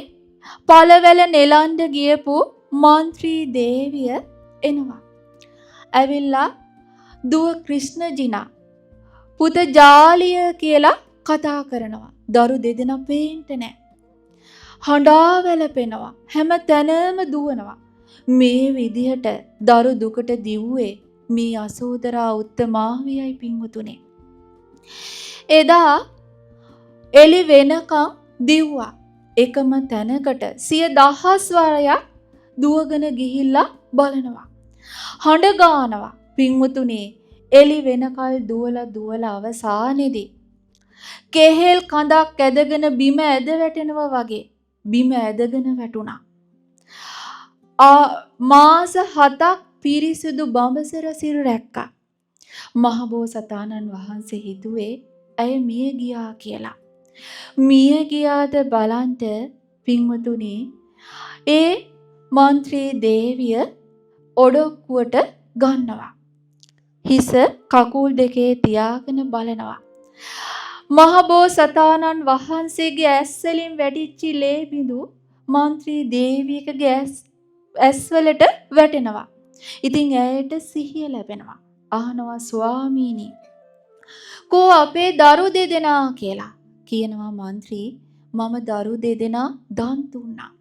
පළවැල නෙලන්ඩ ගියපු මන්ත්‍රී දේවිය එනවා. ඇවිල්ලා දුව ක්‍රිෂ්ණජිනා පුත ජාලිය කියලා කතා කරනවා. දරු දෙදෙනා පේන්ට නෑ. හඬා වැළපෙනවා. හැම තැනම දුවනවා. මේ විදිහට දරු දුකට දිව්වේ මේ යසෝදරා උත්තමාවියයි පින්වතුනේ. එදා එළි වෙනකම් දිව්වා. එකම තැනකට 100,000 වාරයක් දුවගෙන ගිහිල්ලා බලනවා. හඬ ගානවා. පින්වතුනේ එළි වෙනකල් දුවලා අවසානයේදී කෙහෙල් කඳක් ඇදගෙන බිම ඇද වැටෙනවා වගේ බිම ඇදගෙන වැටුණා. මාස 7ක් පිරිසිදු බඹසර සිරු රැක්කා. මහබෝසතාණන් වහන්සේ හිතුවේ ඇය මිය ගියා කියලා. මිය ගියාද බලන්ට පින්වතුනි ඒ මන්ත්‍රී දේවිය ඔඩොක්කුවට ගන්නවා. හිස කකුල් දෙකේ තියාගෙන බලනවා. මහබෝසතාණන් වහන්සේගේ ඇස් වලින් වැටිච්ච ලේ බිඳු මන්ත්‍රී දේවියකගේ ඇස් වලට වැටෙනවා. ඉතින් ඇයට සිහිය ලැබෙනවා. අහනවා ස්වාමීනි කෝ අපේ දරු දෙදෙනා කියලා. කියනවා මන්ත්‍රී මම දරු දෙදෙනා දන් දුන්නා.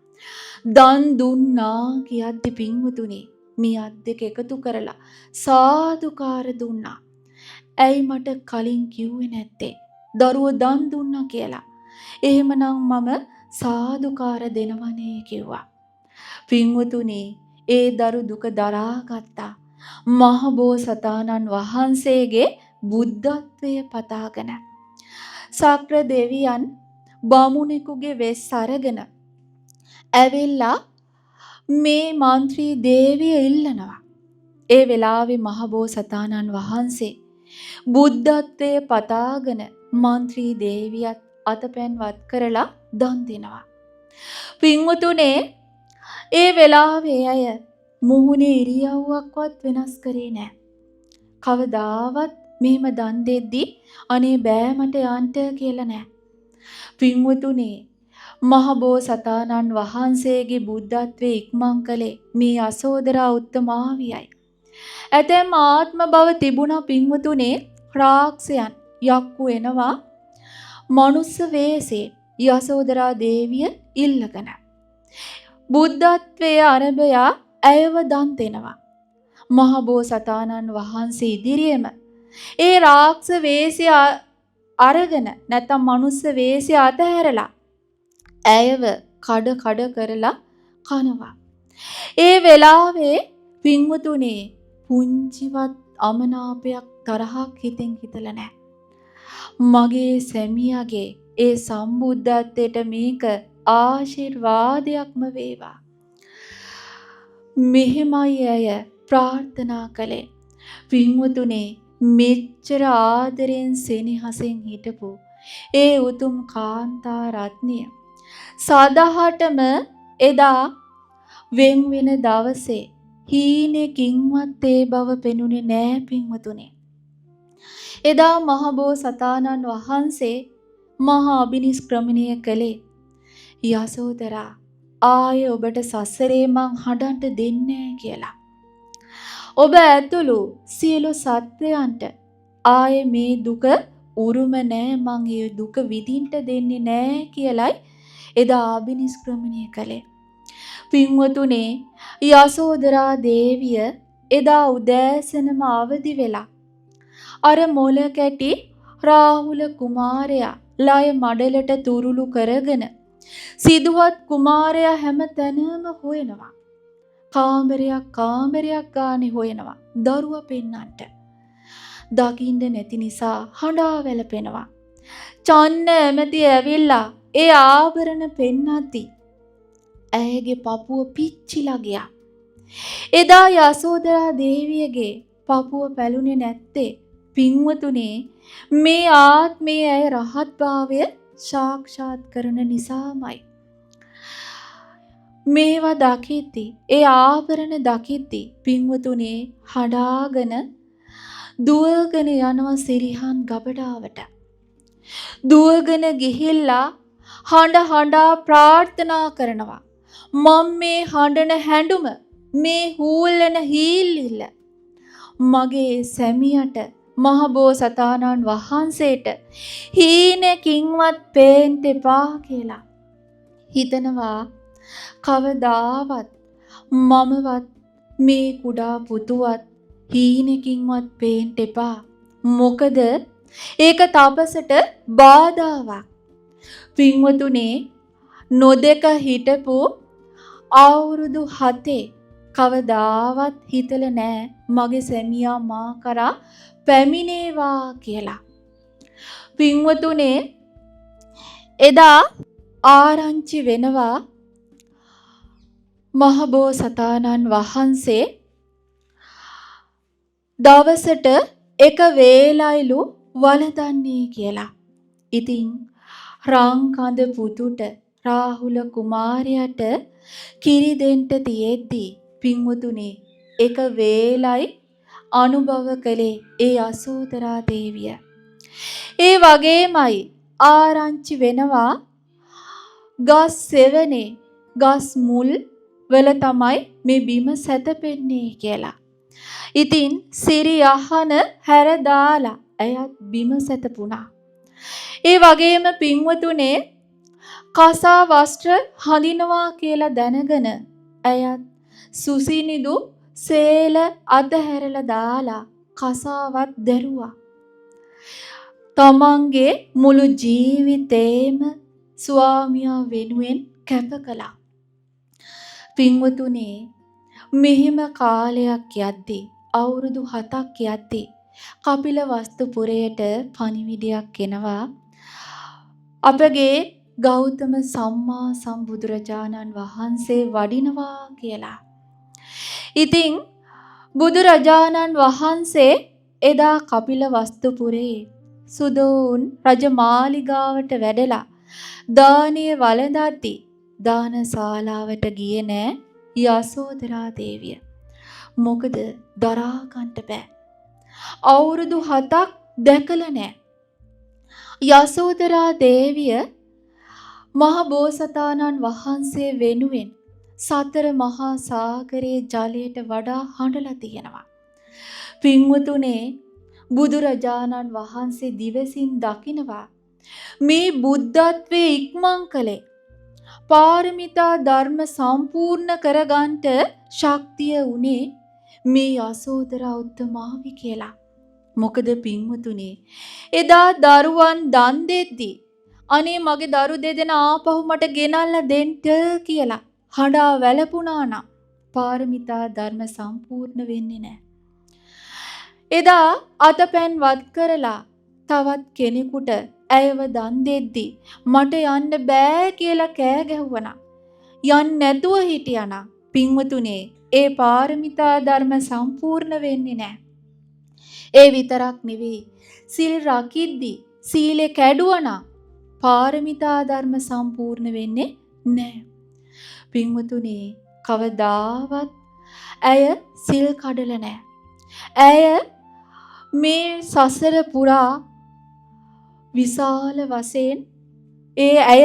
දන් දුන්නා කියද්දි පින්වතුනි මේ අත් දෙක එකතු කරලා සාදුකාර දුන්නා. ඇයි මට කලින් කිව්වේ නැත්තේ? දරුවෝ දන් දුන්නා කියලා. එහෙමනම් මම සාදුකාර දෙනවනේ කිව්වා. පින්වතුනි ඒ දරු දුක දරාගත්තා. මහබෝසතාණන් වහන්සේගේ බුද්ධත්වය පතාගෙන. සක්‍ර දෙවියන් බමුණෙකුගේ වෙස් අරගෙන ඇවිල්ලා මේ මන්ත්‍රී දේවිය ඉල්ලනවා. ඒ වෙලාවේ මහබෝසතාණන් වහන්සේ බුද්ධත්වයේ පතාගෙන මන්ත්‍රී දේවියත් අතපැන්වත් කරලා දන් දෙනවා. පින්වතුනේ ඒ වෙලාවේ අය මුහුණේ ඉරියව්වක්වත් වෙනස් කරේ නැහැ. කවදාවත් මෙහෙම දන් දෙද්දී අනේ බෑ මට යන්න කියලා නැහැ. පින්වතුනේ මහබෝසතාණන් වහන්සේගේ බුද්ධත්වයේ ඉක්මන් කළේ මේ යසෝදරා උත්තමාවියයි. ඇතැම් ආත්ම භව තිබුණා පින්වතුනේ රාක්ෂයන් යක්කු එනවා මනුස්ස වේසේ යසෝදරා දේවිය ඉල්ලගෙන. බුද්ධත්වයේ අරබයා ඇයව දන් දෙනවා. මහබෝසතාණන් වහන්සේ ඉදිරියේම ඒ රාක්ෂ වේශය අරගෙන නැත්නම් මනුස්ස වේශය අතහැරලා ඇයව කඩ කරලා කනවා. ඒ වෙලාවේ පින්වතුනේ පුංචිවත් අමනාපයක් තරහක් හිතෙන් හිතලා නැහැ. මගේ සැමියාගේ ඒ සම්බුද්ධත්වයට මේක ආශිර්වාදයක්ම වේවා. මෙහෙමයි ඇය ප්‍රාර්ථනා කළේ. පින්වතුනේ මෙච්චර ආදරෙන් සෙනෙහසෙන් හිටපු ඒ උතුම් කාන්තා රත්නිය සදහටම එදා වෙන් වෙන දවසේ හීනකින්වත් ඒ බව පෙනුනේ නෑ පින්වතුනේ. එදා මහබෝසතාණන් වහන්සේ මහා අභිනිෂ්ක්‍රමණය කළේ යසෝදරා ආය ඔබට සසරේ මං හඬන්ට දෙන්නේ කියලා. ඔබ ඇතුළු සියලු සත්වයන්ට ආයේ මේ දුක උරුම නෑ මං ඒ දුක විඳින්න දෙන්නේ නෑ කියලයි එදා අභිනිෂ්ක්‍රමණය කළේ. පින්වතුනේ යසෝදරා දේවිය එදා උදෑසනම අවදි වෙලා අර මොල කැටි රාහුල කුමාරයා ලය මඩලට තුරුළු කරගෙන සිදුවත් කුමාරයා හැම තැනම හොයනවා. කාමරයක් ගානේ හොයනවා දරුවා පෙන්නන්නට. දකින්න නැති නිසා හඬා වැළපෙනවා. චන්න ඇමති ඇවිල්ලා ඒ ආභරණ පෙන්නති. ඇයගේ පපුව පිච්චිලා ගියා. එදා යසෝදරා දේවියගේ පපුව පැලුනේ නැත්තේ පින්වතුනේ මේ ආත්මයේ ඇය රහත් භාවය සාක්ෂාත් කරන නිසාමයි. මේවා දකිද්දි ඒ ආභරණ දකිද්දි පින්වතුනේ හඬාගෙන දුවගෙන යනවා සිරිහන් ගබඩාවට. දුවගෙන ගිහිල්ලා හඬ හඬා ප්‍රාර්ථනා කරනවා. මම මේ හඬන හැඬුම මේ හූල්ලන හීල්ලිල්ල මගේ සැමියට මහබෝසතාණන් වහන්සේට හීනකින්වත් පේන්න එපා කියලා හිතනවා. කවදාවත් මමවත් මේ කුඩා පුතුවත් හීනකින්වත් පේන්න එපා. මොකද ඒක තපසට බාධාවක්. පින්වතුනේ නොදක හිටපු අවුරුදු 7 කවදාවත් හිතල නෑ මගේ සැමියා මා කරා පැමිණේවා කියලා. පින්වතුනේ එදා ආරංචි වෙනවා මහබෝසතාණන් වහන්සේ දවසට එක වේලයිලු වළඳන්නේ කියලා. ඉතින් රාංකඳ පුතුට රාහුල කුමාරයාට කිරි දෙන්න තියෙද්දී පින්වතුනේ එක වේලයි අනුභව කළේ ඒ යසෝදරා දේවිය. ඒ වගේමයි ආරංචි වෙනවා ගස් සෙවනේ ගස් මුල් වල තමයි මේ බිම සැතපෙන්නේ කියලා. ඉතින් සිරි අහන හැර දාලා ඇයත් බිම සැතපුණා. ඒ වගේම පින්වතුනේ කසා වස්ත්‍ර හඳිනවා කියලා දැනගෙන ඇයත් සුසිනිදු සේල අතහැරලා දාලා කසාවත් දැරුවා. තමන්ගේ මුළු ජීවිතේම ස්වාමියා වෙනුවෙන් කැප කළා. පින්වතුනේ මෙහිම කාලයක් යද්දී අවුරුදු 7ක් යද්දී කපිලවස්තුපුරයට පණිවිඩයක් එනවා. අපගේ ගෞතම සම්මා සම්බුදුරජාණන් වහන්සේ වඩිනවා කියලා. ඉතින් බුදුරජාණන් වහන්සේ එදා කපිලවස්තුපුරේ සුදෝන් රජමාලිගාවට වැඩලා දානීය වළඳද්දී දානශාලාවට ගියේ නෑ යසෝදරා දේවිය. මොකද දරා ගන්නට බෑ. අවුරුදු 7ක් දැකලා නෑ. යසෝදරා දේවිය මහ බෝසතාණන් වහන්සේ වෙනුවෙන් සතර මහා සාගරයේ ජලයට වඩා හඬලා තියෙනවා. පින්වතුනේ බුදුරජාණන් වහන්සේ දිවසින් දකිනවා මේ බුද්ධත්වයේ ඉක්මන් කළේ පාරමිතා ධර්ම සම්පූර්ණ කරගන්නට ශක්තිය උනේ මේ යසෝදරා උත්තමාවි කියලා. මොකද පින්වතුනේ එදා දරුවන් දන් දෙද්දී අනේ මගේ දරු දෙදෙනා ආපහු මට ගෙනල්ලා දෙන්න කියලා හඬා වැළපුණා නම් පාරමිතා ධර්ම සම්පූර්ණ වෙන්නේ නැහැ. එදා අතපැන් වත් කරලා තවත් කෙනෙකුට ඇයව දන් දෙද්දී මට යන්න බෑ කියලා කෑ ගැහුවනම් යන්න නැතුව හිටියානම් පින්වතුනේ ඒ පාරමිතා ධර්ම සම්පූර්ණ වෙන්නේ නැහැ. ඒ විතරක් නෙවෙයි සිල් රකිද්දී සීලේ කැඩුවනම් පාරමිතා ධර්ම සම්පූර්ණ වෙන්නේ නැහැ. පින්වතුනේ කවදාවත් ඇය සිල් කඩලා නැහැ. ඇය මේ සසර පුරා විශාල වශයෙන් ඒ අය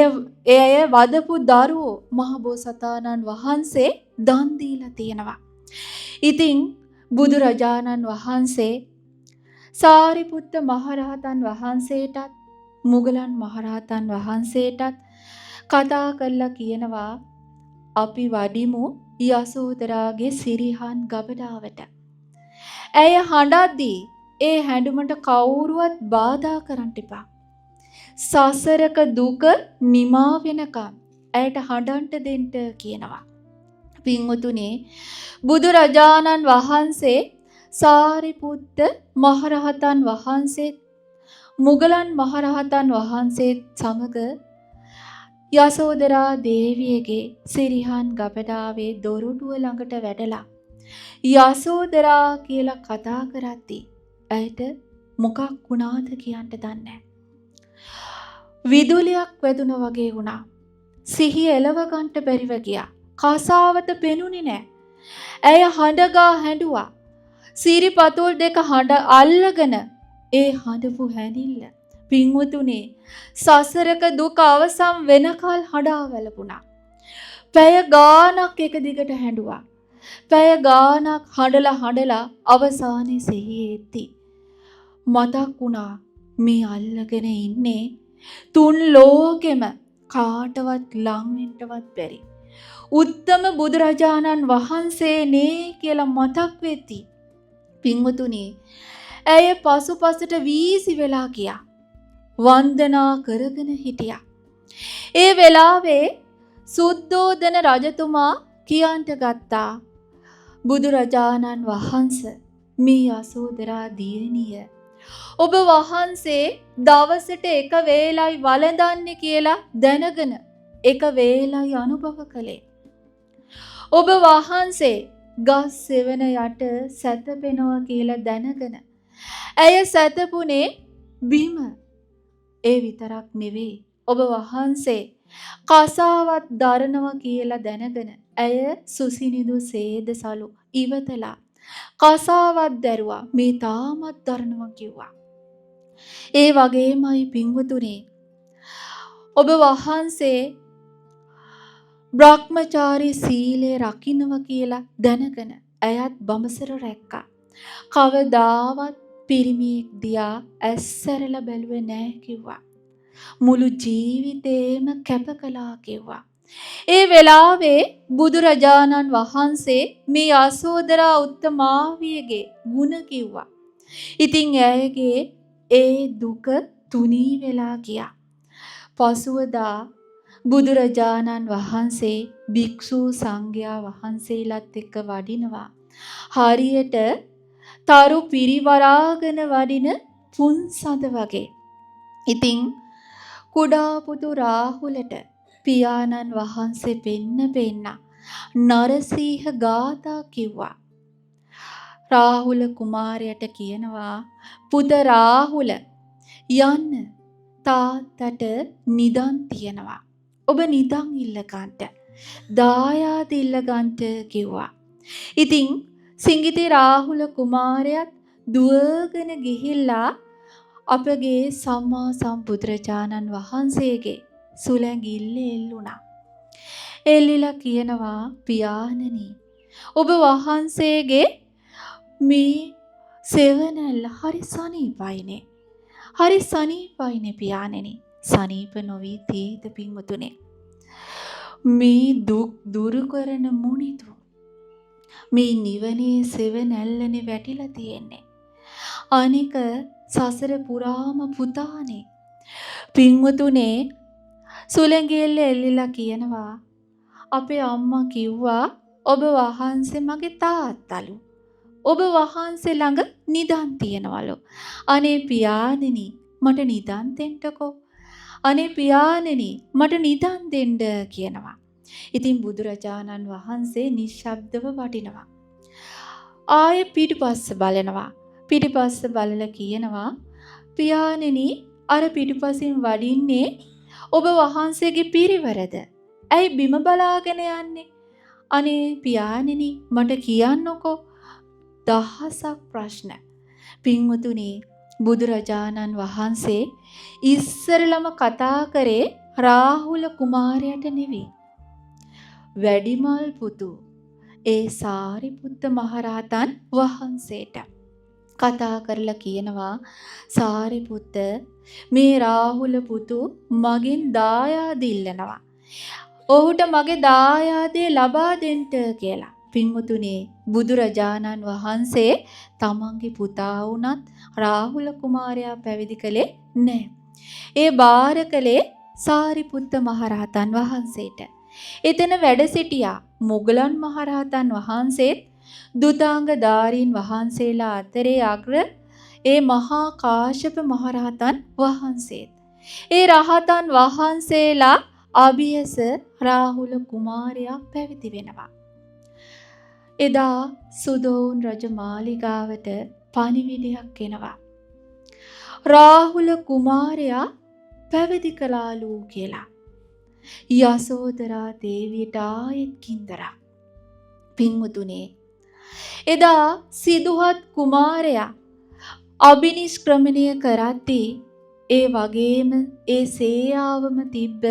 වදපු දරුවෝ මහබෝසතාණන් වහන්සේ දන් දීලා තියෙනවා. ඉතින් බුදුරජාණන් වහන්සේ සාරිපුත්ත මහරහතන් වහන්සේටත් මුගලන් මහරහතන් වහන්සේටත් කතා කරලා කියනවා අපි වඩිමු යසෝදරාගේ සිරිහන් ගබඩාවට. ඇය හඬද්දී ඒ හැඬුමට කවුරුවත් බාධා කරන්න එපා. සසරක දුක නිමා වෙනකම් ඇයට හඬන්ට දෙන්න කියනවා. පින්වතුනේ බුදුරජාණන් වහන්සේ සාරිපුත්ත මහරහතන් වහන්සේ මුගලන් මහරහතන් වහන්සේ සමග යසෝදරා දේවියගේ සිරිහන් ගබඩාවේ දොරටුව ළඟට වැඩලා යසෝදරා කියලා කතා කරද්දී ඇයට මොකක් වුණාද කියන්න දන්නේ නැහැ. විදුලියක් වැදුනා වගේ වුණා. සිහිය එලව ගන්නට බැරිව ගියා. කසාවත පෙනුනේ නැහැ. ඇය හඬගා හැඬුවා. සිරිපතුල් දෙක හඬ අල්ලගෙන ඒ හඬපු හැඬිල්ල පින්වතුනේ සසරක දුක අවසන් වෙනකල් හඬා වැළපුණා. පැය ගානක් එක දිගට හැඬුවා. පැය ගානක් හඬලා අවසානයේ සිහියේ එද්දි මතක් වුණා මේ අල්ලගෙන ඉන්නේ තුන් ලෝකෙම කාටවත් ලං වෙන්නවත් බැරි උත්තම බුදුරජාණන් වහන්සේ නේ කියලා මතක් වෙති. පින්වතුනි ඇය පසුපසට වීසි වෙලා ගියා. වන්දනා කරගෙන හිටියා. ඒ වෙලාවේ සුද්ධෝදන රජතුමා කියන්ට ගත්තා බුදුරජාණන් වහන්සේ මේ යසෝදරා දියණිය ඔබ වහන්සේ දවසට එක වේලයි වළඳන්නේ කියලා දැනගෙන එක වේලයි අනුභව කළේ. ඔබ වහන්සේ ගස් සෙවන යට සැතපෙනවා කියලා දැනගෙන ඇය සැතපුනේ බිම. ඒ විතරක් නෙවෙයි ඔබ වහන්සේ කසාවත් දරනවා කියලා දැනගෙන ඇය සුසිනිදු සේදසලු ඉවතලා කසාවත් දැරුවා මේ තාමත් දරනවා කිව්වා. ඒ වගේමයි පින්වතුනි ඔබ වහන්සේ බ්‍රහ්මචාරී සීලය රකින්නවා කියලා දැනගෙන ඇයත් බඹසර රැක්කා. කවදාවත් පිරිමියෙක් දිහා ඇස්සරලා බැලුවේ නැහැ කිව්වා. මුළු ජීවිතේම කැප කළා කිව්වා. ඒ වෙලාවේ බුදුරජාණන් වහන්සේ මේ යසෝදරා උත්තමාවියගේ ගුණ කිව්වා. ඉතින් ඇයගේ ඒ දුක තුනී වෙලා ගියා. පසුවදා බුදුරජාණන් වහන්සේ භික්ෂු සංඝයා වහන්සේලාත් එක්ක වඩිනවා. හරියට තරු පිරිවරාගෙන වඩින පුන්සඳ වගේ. ඉතින් කුඩා පුතු රාහුලට පියාණන් වහන්සේ පෙන්න නරසීහ ගාථා කිව්වා. රාහුල කුමාරයට කියනවා පුත රාහුල යන්න තාත්තට නිදන් තියනවා. ඔබ නිදන් ඉල්ල ගන්නට දායාද ඉල්ල ගන්නට කිව්වා. ඉතින් සිඟිති රාහුල කුමාරයාත් දුවගෙන ගිහිල්ලා අපගේ සම්මා සම්බුදුරජාණන් වහන්සේගේ සුලැඟිල්ල එල්ලුණා. එල්ලිලා කියනවා පියාණනි ඔබ වහන්සේගේ මේ සෙවණැල්ල හරි සනීපයිනේ. හරි සනීපයිනේ පියාණනි. සනීප නොවී තීත පින්වතුනේ. මේ දුක් දුරු කරන මුනිතු මේ නිවනේ සෙවණැල්ලනේ වැටිලා තියෙන්නේ. අනික සසර පුරාම පුතානේ. පින්වතුනේ සුලංගිල්ල එල්ලිලා කියනවා අපේ අම්මා කිව්වා ඔබ වහන්සේ මගේ තාත්තලු. ඔබ වහන්සේ ළඟ නිදන් තියනවලු. අනේ පියාණෙනි මට නිදන් දෙන්නකෝ. අනේ පියාණෙනි මට නිදන් දෙන්න කියනවා. ඉතින් බුදුරජාණන් වහන්සේ නිශ්ශබ්දව වඩිනවා. ආයේ පිටිපස්ස බලනවා. පිටිපස්ස බලලා කියනවා පියාණෙනි අර පිටිපසින් වඩින්නේ ඔබ වහන්සේගේ පිරිවරද? ඇයි බිම බලාගෙන යන්නේ? අනේ පියාණෙනි මට කියන්නකෝ. දහසක් ප්‍රශ්න. පින්වතුනි බුදුරජාණන් වහන්සේ ඉස්සරලම කතා කරේ රාහුල කුමාරයාට නෙවෙයි. වැඩිමල් පුතු ඒ සාරිපුත්ත මහරහතන් වහන්සේට කතා කරලා කියනවා සාරිපුත්ත මේ රාහුල පුතු මගෙන් දායාද ඉල්ලනවා. ඔහුට මගේ දායාදේ ලබා දෙන්න කියලා. පින්වතුනි බුදුරජාණන් වහන්සේ තමන්ගේ පුතා වුණත් රාහුල කුමාරයා පැවිදි කළේ නැහැ. ඒ බාර කළේ සාරිපුත්ත මහරහතන් වහන්සේට. එතන වැඩ සිටියා මොගලන් මහරහතන් වහන්සේත් දුතාංග ධාරීන් වහන්සේලා අතරේ අග්‍ර ඒ මහා කාශ්‍යප මහරහතන් වහන්සේත්. ඒ රහතන් වහන්සේලා අභියස රාහුල කුමාරයා පැවිදි වෙනවා. එදා සුදෝන් රජ මාලිගාවට පණිවිඩයක් එනවා. රාහුල කුමාරයා පැවිදි කළාලු කියලා. යසෝදරා දේවියට ආයෙත් කින්දරා. පින්වතුනේ එදා සිදුහත් කුමාරයා අභිනිෂ්ක්‍රමණය කරද්දී ඒ වගේම ඒ සේයාවම තිබ්බ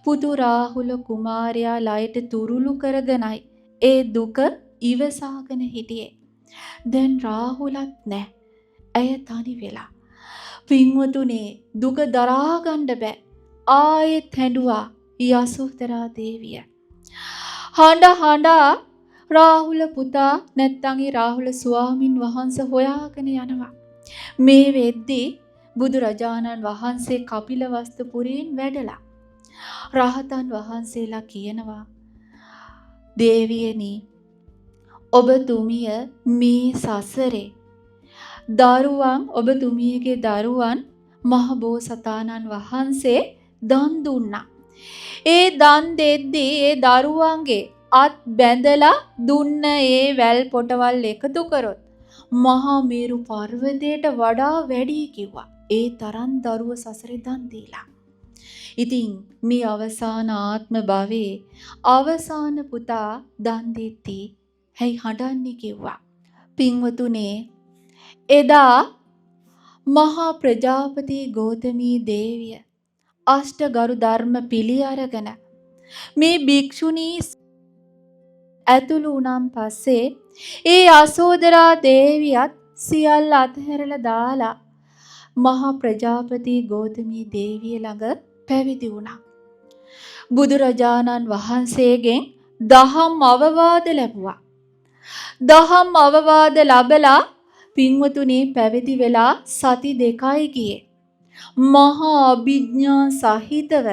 පුතු රාහුල කුමාරයා ලයට තුරුළු කරගෙනයි ඒ දුක ඉවසාගෙන හිටියේ. දැන් රාහුලත් නැහැ. ඇය තනි වෙලා. පින්වතුනේ දුක දරා ගන්න බෑ. ආයෙත් හැඬුවා යසෝදරා දේවිය. හඬා රාහුල පුතා නැත්තම් රාහුල ස්වාමින් වහන්සේ හොයාගෙන යනවා. මේ වෙද්දී බුදුරජාණන් වහන්සේ කපිලවස්තු පුරයෙන් වැඩලා රහතන් වහන්සේලා කියනවා දේවියනි ඔබතුමිය මේ සසරේ දරුවන් ඔබතුමියගේ දරුවන් මහ බෝසතාණන් වහන්සේ දන් දුන්නා. ඒ දන් දෙද්දී ඒ දරුවන්ගේ අත් බැඳලා දුන්න ඒ වැල් පොටවල් එකතු කරොත් මහා මේරු පර්වතයට වඩා වැඩි කිව්වා. ඒ තරම් දරුව සසරේ දන් දීලා. ඉතින් මේ අවසාන ආත්ම භවයේ අවසාන පුතා දන් දෙtti හැයි හඬන්නේ කිව්වා. පින්වතුනේ එදා මහා ප්‍රජාපති ගෞතමී දේවිය අෂ්ටගරු ධර්ම පිළි අරගෙන මේ භික්ෂුණී ඇතුළු වුණාන් පස්සේ ඒ යසෝදරා දේවියත් සියල්ල අතහැරලා දාලා මහා ප්‍රජාපති ගෞතමී දේවිය ළඟ පැවිදි වුණා. බුදුරජාණන් වහන්සේගෙන් දහම් අවවාද ලැබුවා. දහම් අවවාද ලැබලා පින්වතුනි පැවිදි වෙලා සති 2යි ගියේ. මහා අභිඥා සහිතව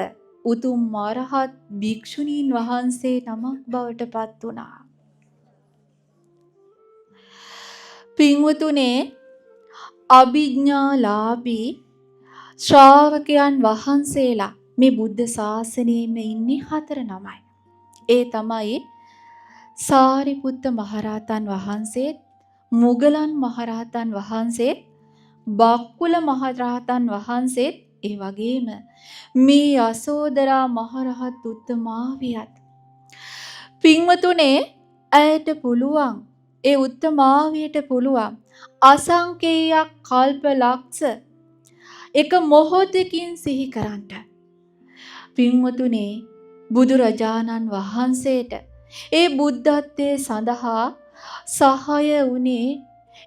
උතුම් මරහත් භික්ෂුණීන් වහන්සේ නමක් බවට පත් වුණා. පින්වතුනේ අභිඥාලාභී ශ්‍රාවකයන් වහන්සේලා මේ බුද්ධ ශාසනයෙම ඉන්නේ 4 නමයි. ඒ තමයි සාරිපුත්ත මහරහතන් වහන්සේ, මුගලන් මහරහතන් වහන්සේ, බක්කුල මහරහතන් වහන්සේ, ඒ වගේම මේ යසෝදරා මහරහත් උත්තමාවියත්. පින්වතුනේ ඇයට පුළුවන් ඒ උත්තමාවියට පුළුවන් අසංකේයයක් කල්ප ලක්ෂ එක මොහොතකින් සිහි කරන්නට. පින්වතුනේ බුදුරජාණන් වහන්සේට ඒ බුද්ධත්වයේ සඳහා සහාය වුණේ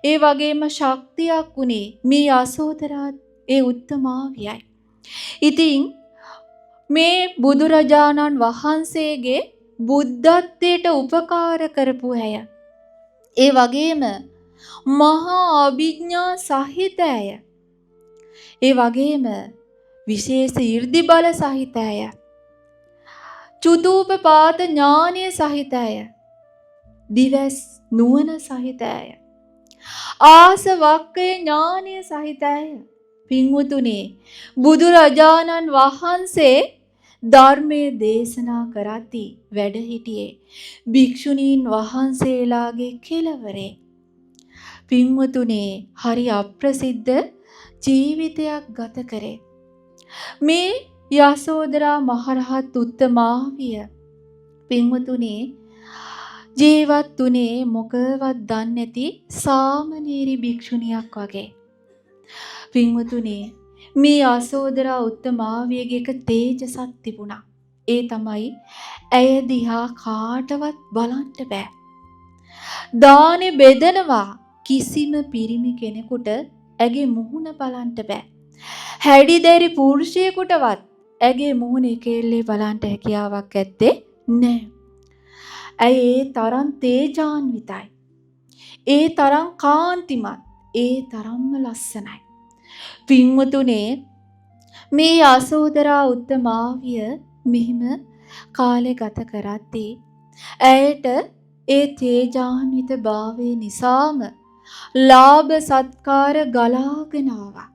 ඒ වගේම ශක්තියක් වුණේ මේ යසෝදරා ඒ උත්තමාවියයි. ඉතින් මේ බුදුරජාණන් වහන්සේගේ බුද්ධත්වයට උපකාර කරපු අය. ඒ වගේම මහා අභිඥා සහිත අය. ඒ වගේම විශේෂ 이르දි බල සහිත අය. චුතූපපාත ඥානය සහිත අය. දිවස් නුවණ සහිත අය. ආසවක්කය ඥානය සහිත අය. පින්වතුනි බුදුරජාණන් වහන්සේ ධර්මයේ දේශනා කරති වැඩ සිටියේ භික්ෂුණීන් වහන්සේලාගේ කෙළවරේ. පින්වතුනි හරි අප්‍රසිද්ධ ජීවිතයක් ගත කරේ. මේ යසෝදරා මහරහත් උත්තමාවිය පින්වතුනි ජීවත් වුණේ මොකවත් දන්නේ නැති සාමණේරි භික්ෂුණියක් වගේ. පින්වතුනි මේ යසෝදරා උත්තමාවියගේ එක තේජසක් තිබුණා. ඒ තමයි ඇය දිහා කාටවත් බලන්න බෑ. දානේ බෙදනවා කිසිම පිරිමි කෙනෙකුට ඇගේ මුහුණ බලන්න බෑ. හැඩිදැරි පුරුෂයෙකුටවත් ඇගේ මුහුණ එකෙල්ලේ බලන්න හැකියාවක් ඇත්තේ නැහැ. ඇය ඒ තරම් තේජාන්විතයි. ඒ තරම් කාන්තිමත්. ඒ තරම්ම ලස්සනයි. පින්වතුනේ මේ යසෝදරා උත්තමාවිය මෙහිම කාලේ ගත කරද්දී ඇයට ඒ තේජාන්විත භාවය නිසාම ලාභ සත්කාර ගලාගෙන ආවා.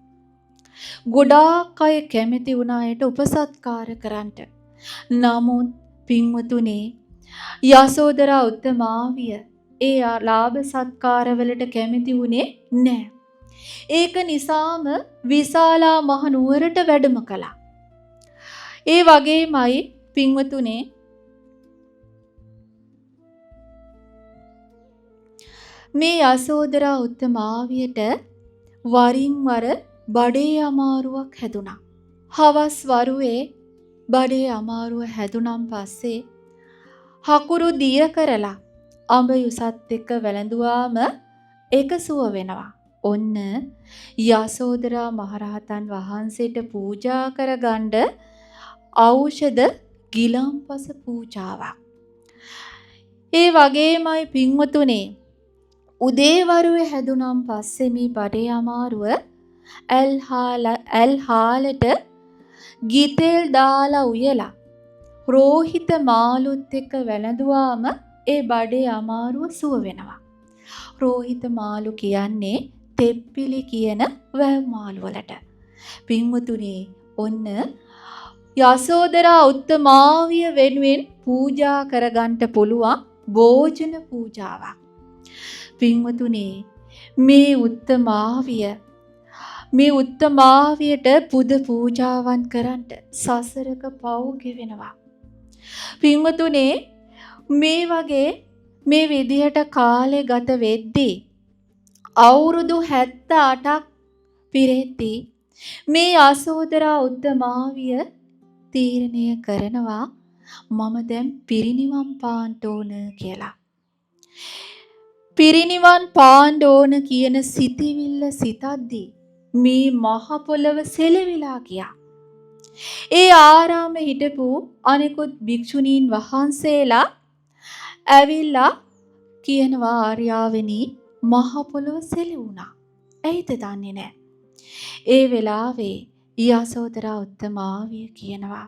ගොඩාක් අය කැමති වුණා ඇයට උපසත්කාර කරන්නට. නමුත් පින්වතුනේ යසෝදරා උත්තමාවිය ඒ ලාභ සත්කාර වලට කැමති වුණේ නැහැ. ඒක නිසාම විශාලා මහ නුවරට වැඩම කළා. ඒ වගේමයි පින්වතුනේ මේ යසෝදරා උත්තමාවියට වරින් වර බඩේ අමාරුවක් හැදුනා. හවස් වරුවේ බඩේ අමාරුව හැදුනම් පස්සේ හකුරු දිය කරලා අඹ යුසත් එක්ක වැළඳුවාම ඒක සුව වෙනවා. ඔන්න යසෝදරා මහරහතන් වහන්සේට පූජා කරගන්න ඖෂධ ගිලම්පස පූජාවක්. ඒ වගේමයි පින්වතුනේ උදේවරුවේ හැදුනම් පස්සේ මේ බඩේ අමාරුව ඇල්හාලට ගිතෙල් දාලා උයලා රෝහිත මාළුත් එක්ක වැළඳුවාම ඒ බඩේ අමාරුව සුව වෙනවා. රෝහිත මාළු කියන්නේ තෙප්පිලි කියන වැව් මාළු වලට. පින්වතුනි ඔන්න යසෝදරා උත්තමාවිය වෙනුවෙන් පූජා කරගන්න පුළුවන් භෝජන පූජාවක්. පින්වතුනි මේ උත්තමාවියට පුද පූජාවන් කරන්න සසරක පව් ගෙවෙනවා. පින්වතුනේ මේ වගේ මේ විදිහට කාලේ ගත වෙද්දී අවුරුදු 78ක් පිරෙද්දී මේ යසෝදරා උත්තමාවිය තීරණය කරනවා මම දැන් පිරිනිවන් පාන්න ඕන කියලා. පිරිනිවන් පාන්න ඕන කියන සිතිවිල්ල සිතද්දී මේ මහ පොළව සෙලවිලා ගියා. ඒ ආරාමේ හිටපු අනෙකුත් භික්ෂුණීන් වහන්සේලා ඇවිල්ලා කියනවා ආර්යාවෙනි මහ පොළව සෙලවුණා. ඇයිද දන්නේ නැහැ. ඒ වෙලාවේ යසෝදරා උත්තමාවිය කියනවා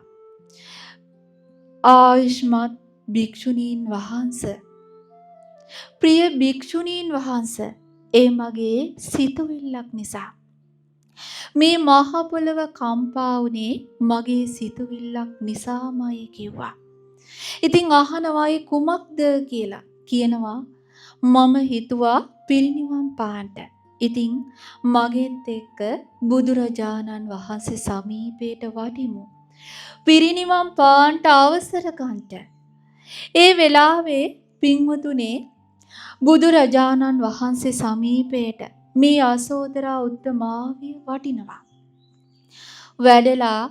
ආයුෂ්මත් භික්ෂුණීන් වහන්සේ ප්‍රිය භික්ෂුණීන් වහන්සේ ඒ මගේ සිතුවිල්ලක් නිසා මේ මහ පොළව කම්පා වුණේ මගේ සිතුවිල්ලක් නිසාමයි කිව්වා. ඉතින් අහනවායි කුමක්ද කියලා කියනවා මම හිතුවා පිරිනිවන් පාන්න. ඉතින් මගෙත් එක්ක බුදුරජාණන් වහන්සේ සමීපයට වඩිමු. පිරිනිවන් පාන්න අවසර ගන්නට. ඒ වෙලාවේ පින්වතුනේ බුදුරජාණන් වහන්සේ සමීපයට මේ යසෝදරා උත්තමාවිය වඩිනවා. වැඩලා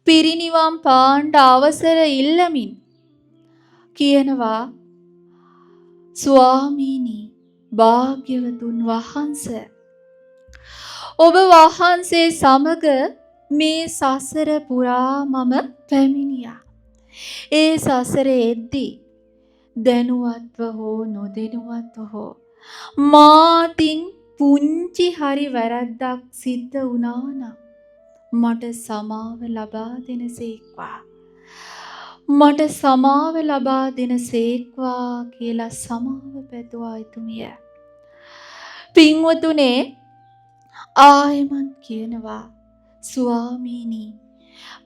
පිරිනිවන් පාන්න අවසර ඉල්ලමින් කියනවා ස්වාමීනි භාග්‍යවතුන් වහන්සේ ඔබ වහන්සේ සමග මේ සසර පුරා මම පැමිණියා. ඒ සසරේ එද්දී දැනුවත්ව හෝ නොදැනුවත්ව හෝ මාතින් පුංචි හරි වැරද්දක් සිද්ධ වුණා නම් මට සමාව ලබා දෙනසේක්වා. මට සමාව ලබා දෙනසේක්වා කියලා සමාව පැතුවා එතුමිය. පින්වතුනේ ආයමත් කියනවා ස්වාමීනි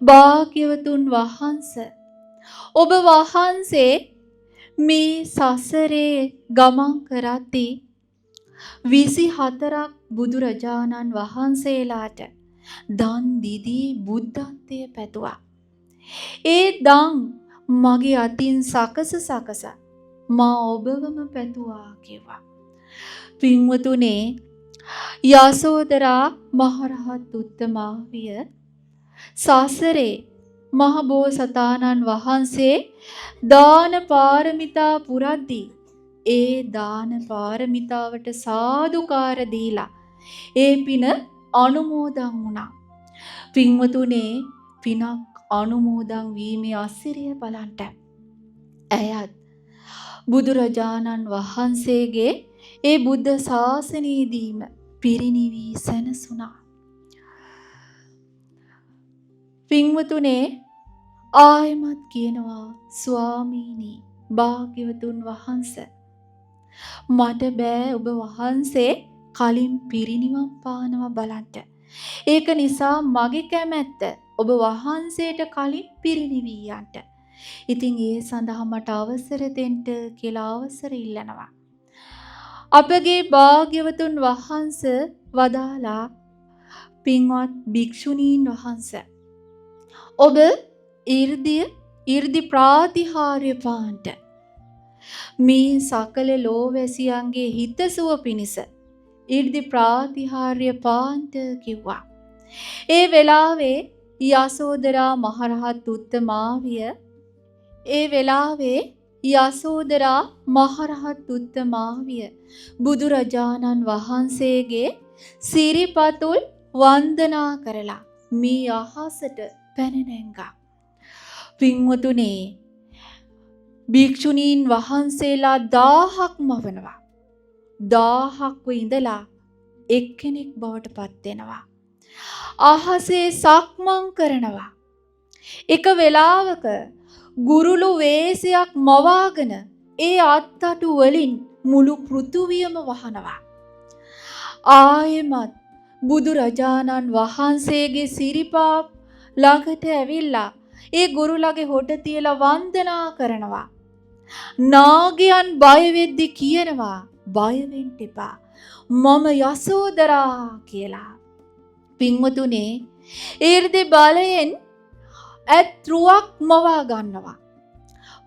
භාග්‍යවතුන් වහන්සේ ඔබ වහන්සේ මේ සසරේ ගමන් කරද්දී 24ක් බුදුරජාණන් වහන්සේලාට දන් දීදී බුද්ධත්වයේ පැතුවා. ඒ දන් මගේ අතින් සකස මා ඔබවම පැතුවා කිව්වා. පින්වතුනේ යසෝදරා මහරහත් උත්තමාවිය සසරේ මහ බෝසතාණන් වහන්සේ දාන පාරමිතා පුරද්දී ඒ දාන පාරමිතාවට සාදුකාර දීලා ඒ පින අනුමෝදන් වුණා. පින්වතුනේ පිනක් අනුමෝදන් වීමේ අසිරිය බලන්ට ඇයත් බුදුරජාණන් වහන්සේගේ ඒ බුද්ධ ශාසනයේදීම පිරිනිවී සැනසුණා. පින්වතුනේ ආයමත් කියනවා ස්වාමීනි භාග්‍යවතුන් වහන්සේ මට බෑ ඔබ වහන්සේ කලින් පිරිනිවන් පානවා බලන්න. ඒක නිසා මගේ කැමැත්ත ඔබ වහන්සේට කලින් පිරිනිවී යන්න. ඉතින් ඒ සඳහා මට අවසර දෙන්න කියලා අවසර ඉල්ලනවා. අපගේ භාග්‍යවතුන් වහන්සේ වදාලා පින්වත් භික්ෂුණීන් වහන්සේ ඔබ 이르දි ප්‍රාතිහාර්ය පාන්ට මේ සකල ලෝවැසියන්ගේ හිතසුව පිණිස 이르දි ප්‍රාතිහාර්ය පාන්ට කිව්වා. ඒ වෙලාවේ යසෝදරා මහරහත් උත්තමාවිය ඒ වෙලාවේ යසෝදරා මහරහත් උත්තමාවිය බුදුරජාණන් වහන්සේගේ සිරිපතුල් වන්දනා කරලා මේ අහසට පැන නැංගා. පින්වතුනි, භික්ෂුණීන් වහන්සේලා 1000ක්ම වනවා. 1000ක්ව ඉඳලා එක්කෙනෙක් බවට පත් වෙනවා. අහසේ සක්මන් කරනවා. එක වෙලාවක ගුරුළු වේසයක් මවාගෙන ඒ අත්තටු වලින් මුළු පෘථුවියම වහනවා. ආයෙමත් බුදුරජාණන් වහන්සේගේ සිරිපා ළඟට ඇවිල්ලා ඒ ගුරුලගේ හොට තියලා වන්දනා කරනවා. නාගයන් බය වෙද්දි කියනවා, බය වෙන්න එපා, මම යසෝදරා කියලා. පින්වතුනි, ඊර්ධි බලයෙන් ඇත්රුවක් මවා ගන්නවා.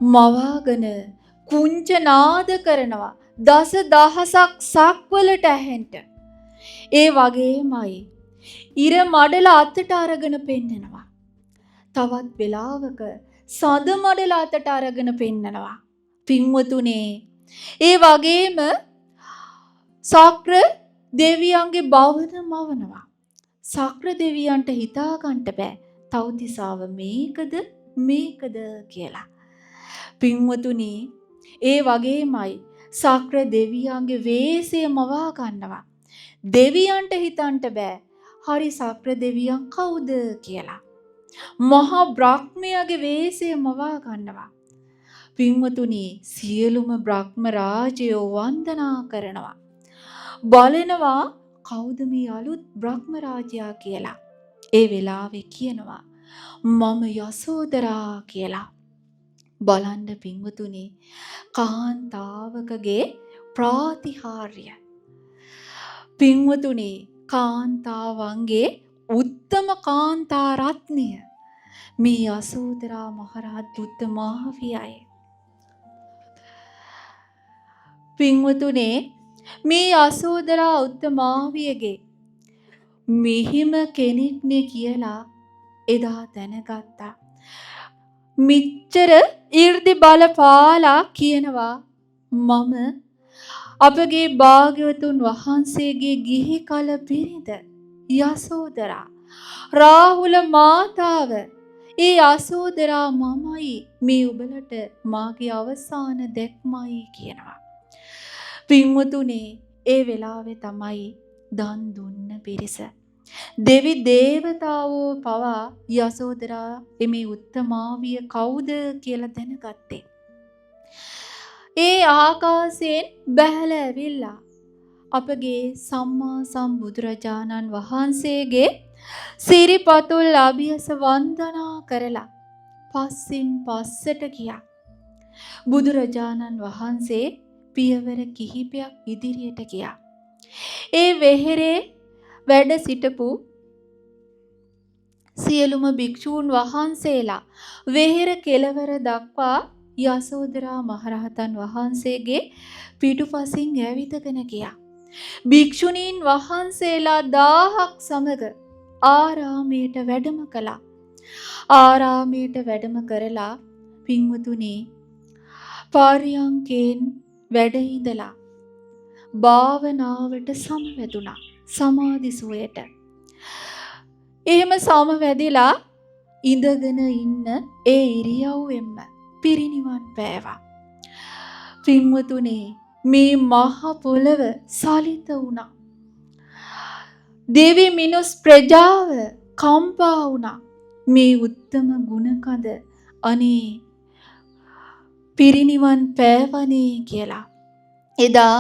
මවාගෙන කුංච නාද කරනවා. දස දහසක් සක්වලට ඇහෙන්න. ඒ වගේමයි ඉර මඩල අතට අරගෙන පෙන්නනවා. තවත් වෙලාවක සද මඩල අතට අරගෙන පෙන්නනවා. පින්වතුනේ, ඒ වගේම සක්‍ර දෙවියන්ගේ භවන මවනවා. සක්‍ර දෙවියන්ට හිතා ගන්න බෑ තව්තිසාව මේකද කියලා. පින්වතුනි, ඒ වගේමයි සක්‍ර දෙවියන්ගේ වේසය මවා ගන්නවා. දෙවියන්ට හිතන්න බෑ හරි සක්‍ර දෙවියන් කවුද කියලා. මහා බ්‍රහ්මයාගේ වේසය මවා ගන්නවා. පින්වතුනි, සියලුම බ්‍රහ්ම රාජයෝ වන්දනා කරනවා. බලනවා කවුද මේ අලුත් බ්‍රහ්ම රාජයා කියලා. ඒ වෙලාවේ කියනවා, මම යසෝදරා කියලා. බලන්න පින්වතුනි, කාන්තාවකගේ ප්‍රාතිහාර්ය. පින්වතුනි, කාන්තාවන්ගේ උත්තම කාන්තා රත්නය මේ යසෝදරා මහරහත් උත්තමාවියයි. පින්වතුනි, මේ යසෝදරා උත්තමාවියගේ මෙහිම කෙනෙක්නේ කියලා එදා දැනගත්තා. මිච්චර 이르දි බලපාලා කියනවා, මම අපගේ භාග්‍යවතුන් වහන්සේගේ ගිහි කල බිරිඳ යසෝදරා, රාහුල මාතාව. ඒ යසෝදරා මමයි, මේ ඔබලට මාගේ අවසාන දැක්මයි කියනවා. පින්වතුනි, ඒ වෙලාවේ තමයි දන් දුන්න පිරිස, දෙවි දේවතාවෝ පවා යසෝදරා එමේ උත්තමාවිය කවුද කියලා දැනගත්තේ. ඒ ආකාශයෙන් බැහැලා ඇවිල්ලා අපගේ සම්මා සම්බුදුරජාණන් වහන්සේගේ සිරිපතුල් අභියස වන්දනා කරලා පස්සෙන් පස්සට ගියා. බුදුරජාණන් වහන්සේ පියවර කිහිපයක් ඉදිරියට ගියා. ඒ වෙහෙරේ වැඩ සිටපු සියලුම භික්ෂූන් වහන්සේලා වෙහෙර කෙළවර දක්වා යසෝදරා මහරහතන් වහන්සේගේ පිටුපසින් ඇවිදගෙන ගියා. භික්ෂුණීන් වහන්සේලා 1000ක් සමග ආරාමයට වැඩම කළා. ආරාමයට වැඩම කරලා පින්වතුනි, පාරියංකෙන් වැඩ ඉඳලා භාවනාවට සමවැදුණා, සමාධි සුවයට. එහෙම සමවැදිලා ඉඳගෙන ඉන්න ඒ ඉරියව්වෙන්ම පිරිනිවන් පෑවා. පින්වතුනි, මේ මහ පොළව සලිත වුණා. දෙවි මිනිස් ප්‍රජාව කම්පා වුණා. මේ උත්තම ගුණකඳ අනේ පිරිනිවන් පෑවනේ කියලා. එදා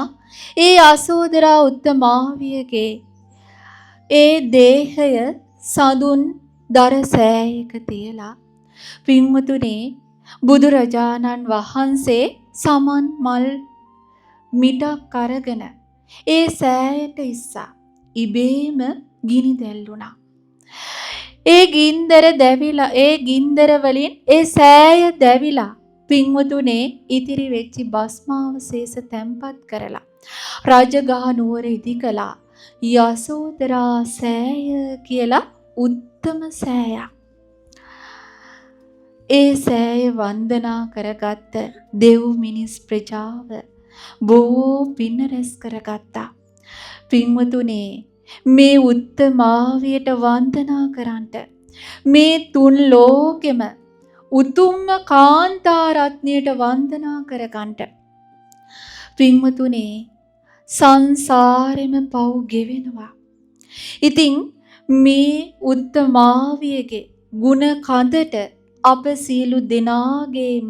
ඒ යසෝදරා උත්තමාවියගේ ඒ දේහය සඳුන් දර සෑයක තියලා පින්වතුනි, බුදුරජාණන් වහන්සේ සමන් මල් මිටක් අරගෙන ඒ සෑයට ඉස්සා ඉබේම ගිනි දැල්ුණා. ඒ ගින්දර වලින් ඒ සෑය දැවිලා පින්වතුනේ ඉතිරි වෙච්චි භස්මාවශේෂ තැන්පත් කරලා රජගහ නුවර ඉදි කළා. යසෝදරා සෑය කියලා උත්තම සෑයක්. ඒ සෑය වන්දනා කරගත්ත දෙව් මිනිස් ප්‍රජාව බොහෝ පින් රැස් කරගත්තා. පින්වතුනේ මේ උත්තමාවියට වන්දනා කරන්නට මේ තුන් ලෝකෙම උතුම්ම කාන්තා රත්නයට වන්දනා කරගන්නට පින්වතුනේ සංසාරෙම පව් ගෙවෙනවා. ඉතින් මේ උත්තමාවියගේ ගුණ කඳට අප සියලු දෙනාගේම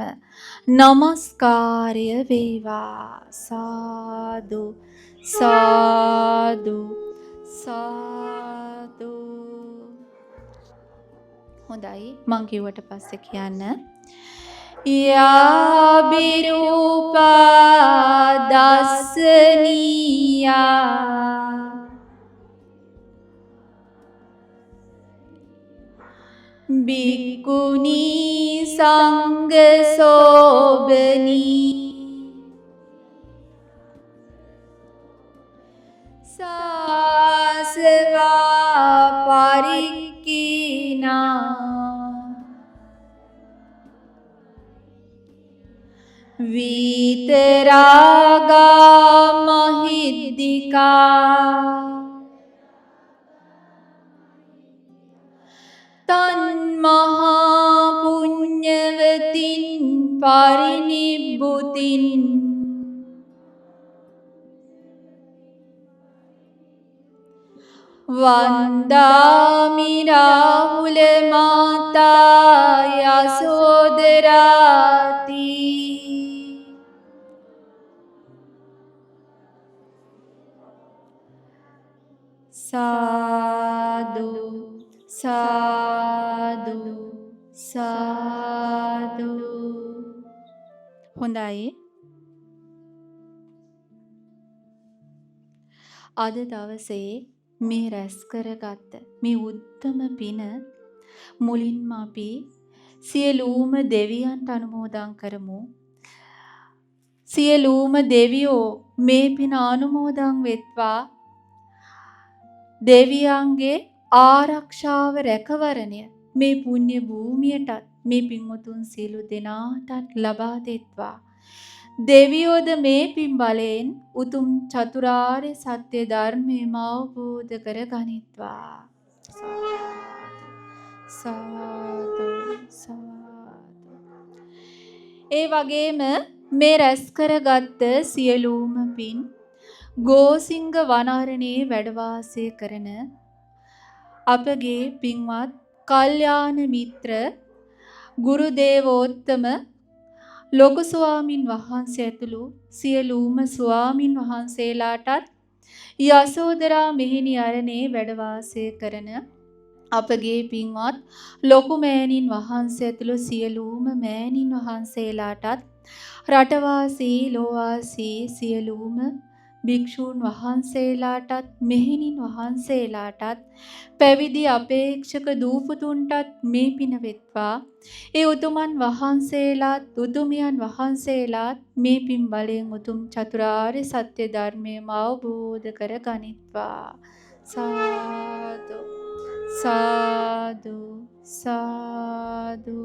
නමස්කාරය වේවා. සාදු සාදු සාදු. හොඳයි මං කිව්වට පස්සේ කියන්න. යාබිරූපා දස්සනීයා බික්කුණී සංඝ සෝබනී සාසවා පරික්ඛිනා විතරාගා මහිද්దికා තන් මහා පුඤ්ඤවතින් පරිනිබ්බුතින් වන්දාමි රාහුල මාතා යසෝදරාති සාදු සාදු සාදු. හොඳයි. අද දවසේ මේ රැස් කරගත්ත මේ උත්තම පින මුලින්ම අපි සියලුම දෙවියන්ට අනුමෝදන් කරමු. සියලුම දෙවියෝ මේ පින අනුමෝදන් වෙත්වා. දෙවියන්ගේ ආරක්ෂාව රැකවරණය මේ පුණ්‍ය භූමියටත් මේ පින්වතුන් සියලු දෙනාටත් ලබා දෙත්වා. දෙවියෝද මේ පින් බලයෙන් උතුම් චතුරාර්ය සත්‍ය ධර්මයම අවබෝධ කර ගනිත්වා. සාදු සාදු. ඒ වගේම මේ රැස් කරගත්ත සියලුම පින් ගෝසිංග වනාරණේ වැඩ වාසය කරන අපගේ පින්වත් කල්යාණ මිත්‍ර ගුරු දේවෝත්තම ලොකු ස්වාමින් වහන්සේ ඇතුළු සියලුම ස්වාමින් වහන්සේලාටත් යසෝදරා මෙහෙණි අරණේ වැඩ වාසය කරන අපගේ පින්වත් ලොකු මෑණින් වහන්සේ ඇතුළු සියලුම මෑණින් වහන්සේලාටත් රටවාසී ලෝවාසී සියලුම භික්ෂූන් වහන්සේලාටත් මෙහෙණින් වහන්සේලාටත් පැවිදි අපේක්ෂක දූපුතුන්ටත් මේ පින වෙත්වා. ඒ උතුමන් වහන්සේලාත් උතුමියන් වහන්සේලාත් මේ පින් බලයෙන් උතුම් චතුරාර්ය සත්‍ය ධර්මයම අවබෝධ කර ගනිත්වා. සාදු සාදු සාදු.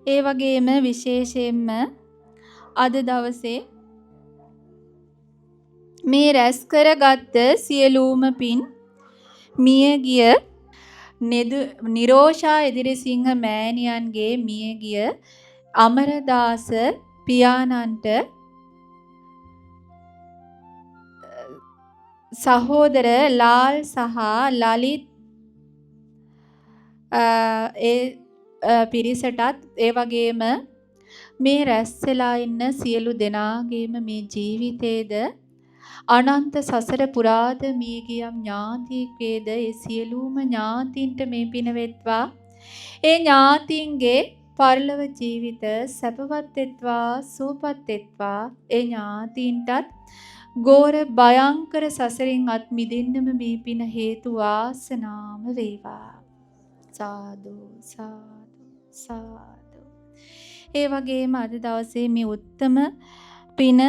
ඒ වගේම විශේෂයෙන්ම අද දවසේ මේ රැස් කරගත්ත සියලුම පින් මියගිය නිරෝෂා එදිරිසිංහ මෑණියන්ගේ මියගිය අමරදාස පියාණන්ට සහෝදර ලාල් සහ ලලිත් ඒ පිරිසටත් ඒ වගේම මේ රැස් වෙලා ඉන්න සියලු දෙනාගේම මේ ජීවිතේද අනන්ත සසර පුරාද මියගියම් ඥාතිකේද ඒ සියලුම ඥාතින්ට මේ පින වෙත්වා. ඒ ඥාතින්ගේ පරලොව ජීවිත සැපවත් වෙත්වා සුවපත් වෙත්වා. ඒ ඥාතින්ටත් ගෝර භයංකර සසරින් අත් මිදෙන්නම මේ පින හේතු වාසනාම වේවා. සාදු සාදු සාදු. ඒ වගේම අද දවසේ මේ උත්තම පින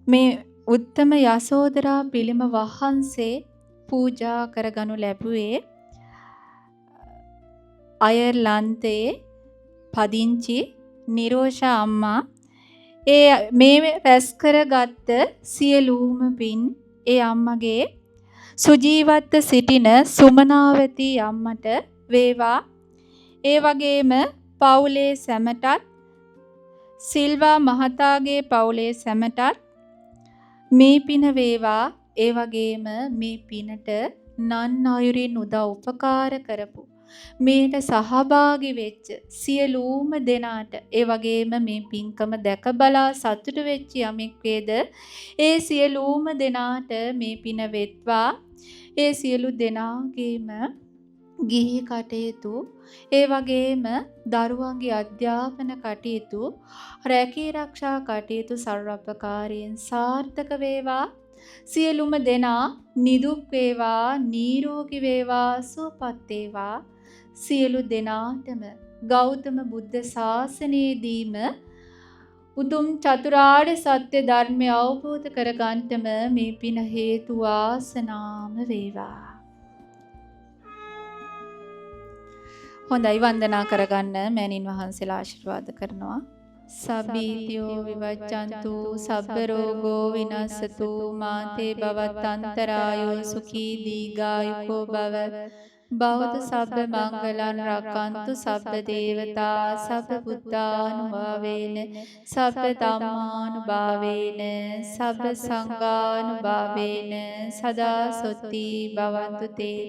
මේ උත්තම යසෝදරා පිළිම වහන්සේ පූජා කරගනු ලැබුවේ අයර්ලන්තයේ පදිංචි නිරෝෂා අම්මා. මේ රැස් කරගත්ත සියලුම පින් ඒ අම්මගේ සුජීවත්ව සිටින සුමනාවතී අම්මට වේවා. ඒ වගේම පවුලේ සැමටත් සිල්වා මහතාගේ පවුලේ සැමටත් මේ පින වේවා. ඒ වගේම මේ පිනට නන් අයුරින් උදව් උපකාර කරපු මේට සහභාගී වෙච්ච සියලුම දෙනාට ඒ වගේම මේ පින්කම දැක බලා සතුට වෙච්ච යමෙක් වේද ඒ සියලුම දෙනාට මේ පින වෙත්වා. ඒ සියලු දෙනාගේම ගිහි කටයුතු ඒ වගේම දරුවන්ගේ අධ්‍යාපන කටයුතු රැකී ආරක්ෂා කටයුතු සර්වපකාරයෙන් සාර්ථක වේවා. සියලුම දෙනා නිදුක් වේවා, නිරෝගී වේවා, සුවපත් වේවා. සියලු දෙනාටම ගෞතම බුද්ධ ශාසනයේදීම උතුම් චතුරාර්ය සත්‍ය ධර්මය අවබෝධ කරගන්නටම මේ පින හේතු වාසනාම වේවා. හොඳයි, වන්දනා කරගන්න මෑණින් වහන්සේලා ආශිර්වාද කරනවා. සබ්බීතියෝ විවච්ඡන්තු සබ්බ රෝගෝ විනස්සතු මාතේ භවත්තන්තරායෝ සුඛී දීඝායුකෝ භව බෞද්ධ සබ්බ මංගලං රක්칸තු සබ්බ දේවතා සබ්බ බුද්ධානුභාවේන සබ්බ ධම්මානුභාවේන සබ්බ සංඝානුභාවේන සදා සොත්ති භවන්තු තේ.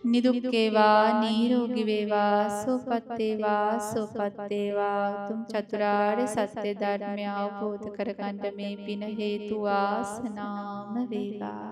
නිදුක් වේවා, නිරෝගී වේවා, සුවපත් වේවා, සුවපත් වේවා. උතුම් චතුරාර්ය සත්‍ය ධර්මය අවබෝධ කරගන්න මේ පින හේතු වාසනාම වේවා.